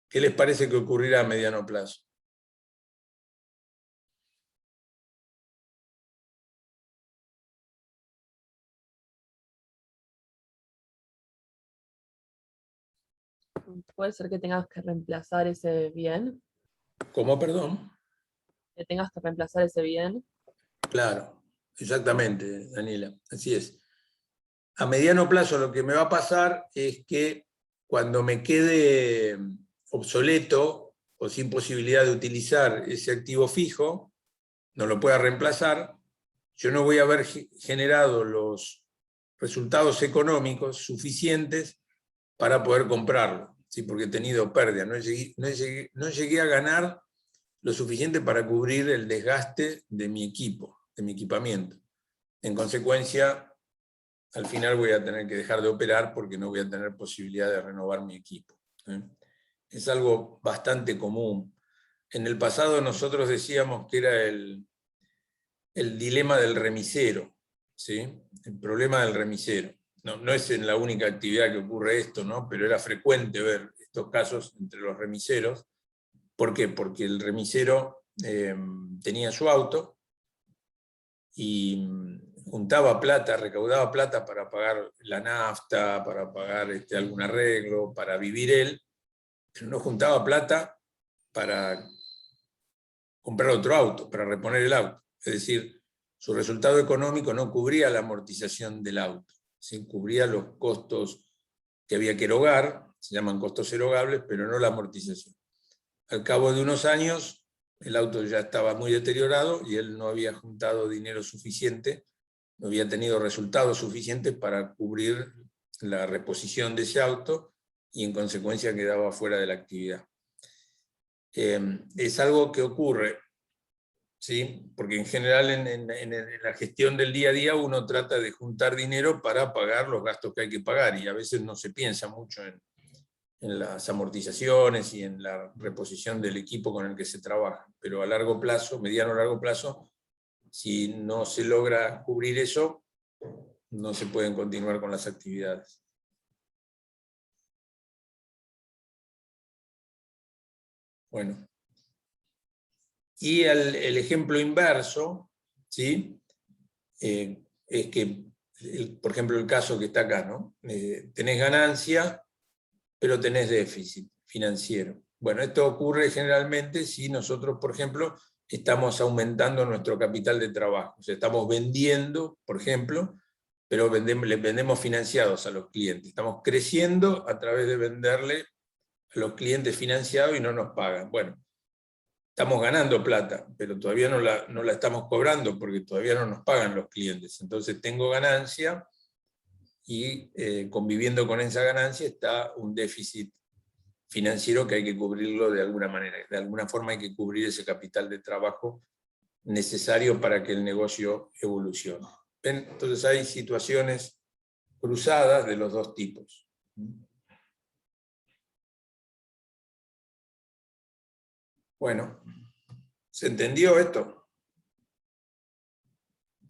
¿Qué les parece que ocurrirá a mediano plazo? Puede ser que tengas que reemplazar ese bien, ¿Cómo, perdón? que tengas que reemplazar ese bien. Claro, exactamente, Daniela, así es. A mediano plazo lo que me va a pasar es que cuando me quede obsoleto o sin posibilidad de utilizar ese activo fijo, no lo pueda reemplazar, yo no voy a haber generado los resultados económicos suficientes para poder comprarlo, ¿sí? Porque he tenido pérdida, no llegué a ganar lo suficiente para cubrir el desgaste de mi equipo, de mi equipamiento. En consecuencia, al final voy a tener que dejar de operar porque no voy a tener posibilidad de renovar mi equipo. Es algo bastante común. En el pasado nosotros decíamos que era el dilema del remisero, ¿sí? El problema del remisero. No es en la única actividad que ocurre esto, ¿no? Pero era frecuente ver estos casos entre los remiseros. ¿Por qué? Porque el remisero tenía su auto y juntaba plata, recaudaba plata para pagar la nafta, para pagar algún arreglo, para vivir él, pero no juntaba plata para comprar otro auto, para reponer el auto. Es decir, su resultado económico no cubría la amortización del auto, ¿sí? Cubría los costos que había que erogar, se llaman costos erogables, pero no la amortización. Al cabo de unos años, el auto ya estaba muy deteriorado y él no había juntado dinero suficiente, no había tenido resultados suficientes para cubrir la reposición de ese auto y en consecuencia quedaba fuera de la actividad. Es algo que ocurre, ¿sí? Porque en general en la gestión del día a día uno trata de juntar dinero para pagar los gastos que hay que pagar y a veces no se piensa mucho en las amortizaciones y en la reposición del equipo con el que se trabaja. Pero a largo plazo, mediano o largo plazo, si no se logra cubrir eso, no se pueden continuar con las actividades. Bueno. Y el ejemplo inverso, ¿sí? Es que, por ejemplo, el caso que está acá, ¿no? Tenés ganancia, pero tenés déficit financiero. Bueno, esto ocurre generalmente si nosotros, por ejemplo, estamos aumentando nuestro capital de trabajo. O sea, estamos vendiendo, por ejemplo, pero le vendemos financiados a los clientes. Estamos creciendo a través de venderle a los clientes financiados y no nos pagan. Bueno, estamos ganando plata, pero todavía no la estamos cobrando porque todavía no nos pagan los clientes. Entonces tengo ganancia y conviviendo con esa ganancia está un déficit financiero que hay que cubrirlo de alguna manera. De alguna forma hay que cubrir ese capital de trabajo necesario para que el negocio evolucione. ¿Ven? Entonces hay situaciones cruzadas de los dos tipos. Bueno, ¿se entendió esto?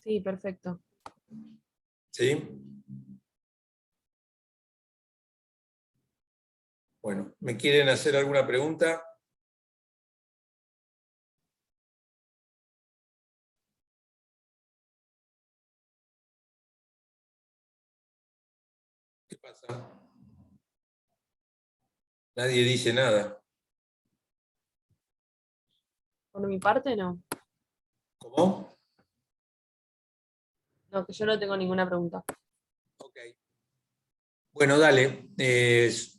Sí, perfecto. ¿Sí? Bueno, ¿me quieren hacer alguna pregunta? ¿Qué pasa? Nadie dice nada. Por mi parte, no. ¿Cómo? No, que yo no tengo ninguna pregunta. Ok. Bueno, dale.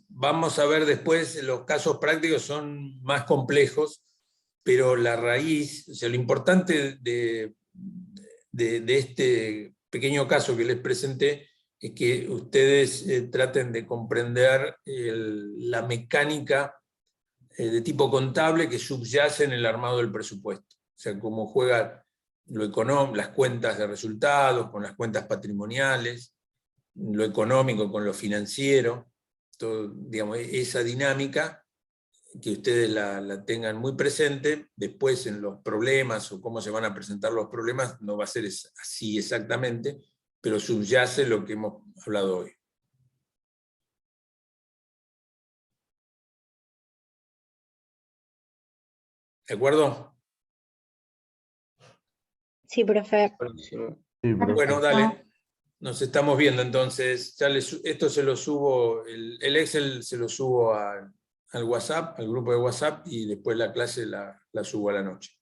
Vamos a ver después, los casos prácticos son más complejos, pero la raíz, o sea, lo importante de este pequeño caso que les presenté es que ustedes traten de comprender la mecánica de tipo contable que subyace en el armado del presupuesto. O sea, cómo juega lo económico, las cuentas de resultados, con las cuentas patrimoniales, lo económico con lo financiero, todo, digamos, esa dinámica, que ustedes la tengan muy presente. Después en los problemas o cómo se van a presentar los problemas no va a ser así exactamente, pero subyace lo que hemos hablado hoy. ¿De acuerdo? Sí, profe. Buenísimo. Sí, profe. Bueno, Perfecto. dale. Nos estamos viendo entonces. Ya esto se lo subo, el Excel se lo subo al WhatsApp, al grupo de WhatsApp, y después la clase la subo a la noche.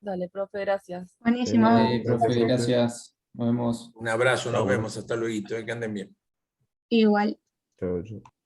Dale, profe, gracias. Buenísimo. Profe, Gracias, profe. gracias. Nos vemos. Un abrazo, nos Chao. vemos, hasta luego, que anden bien. Igual. Chao, chao.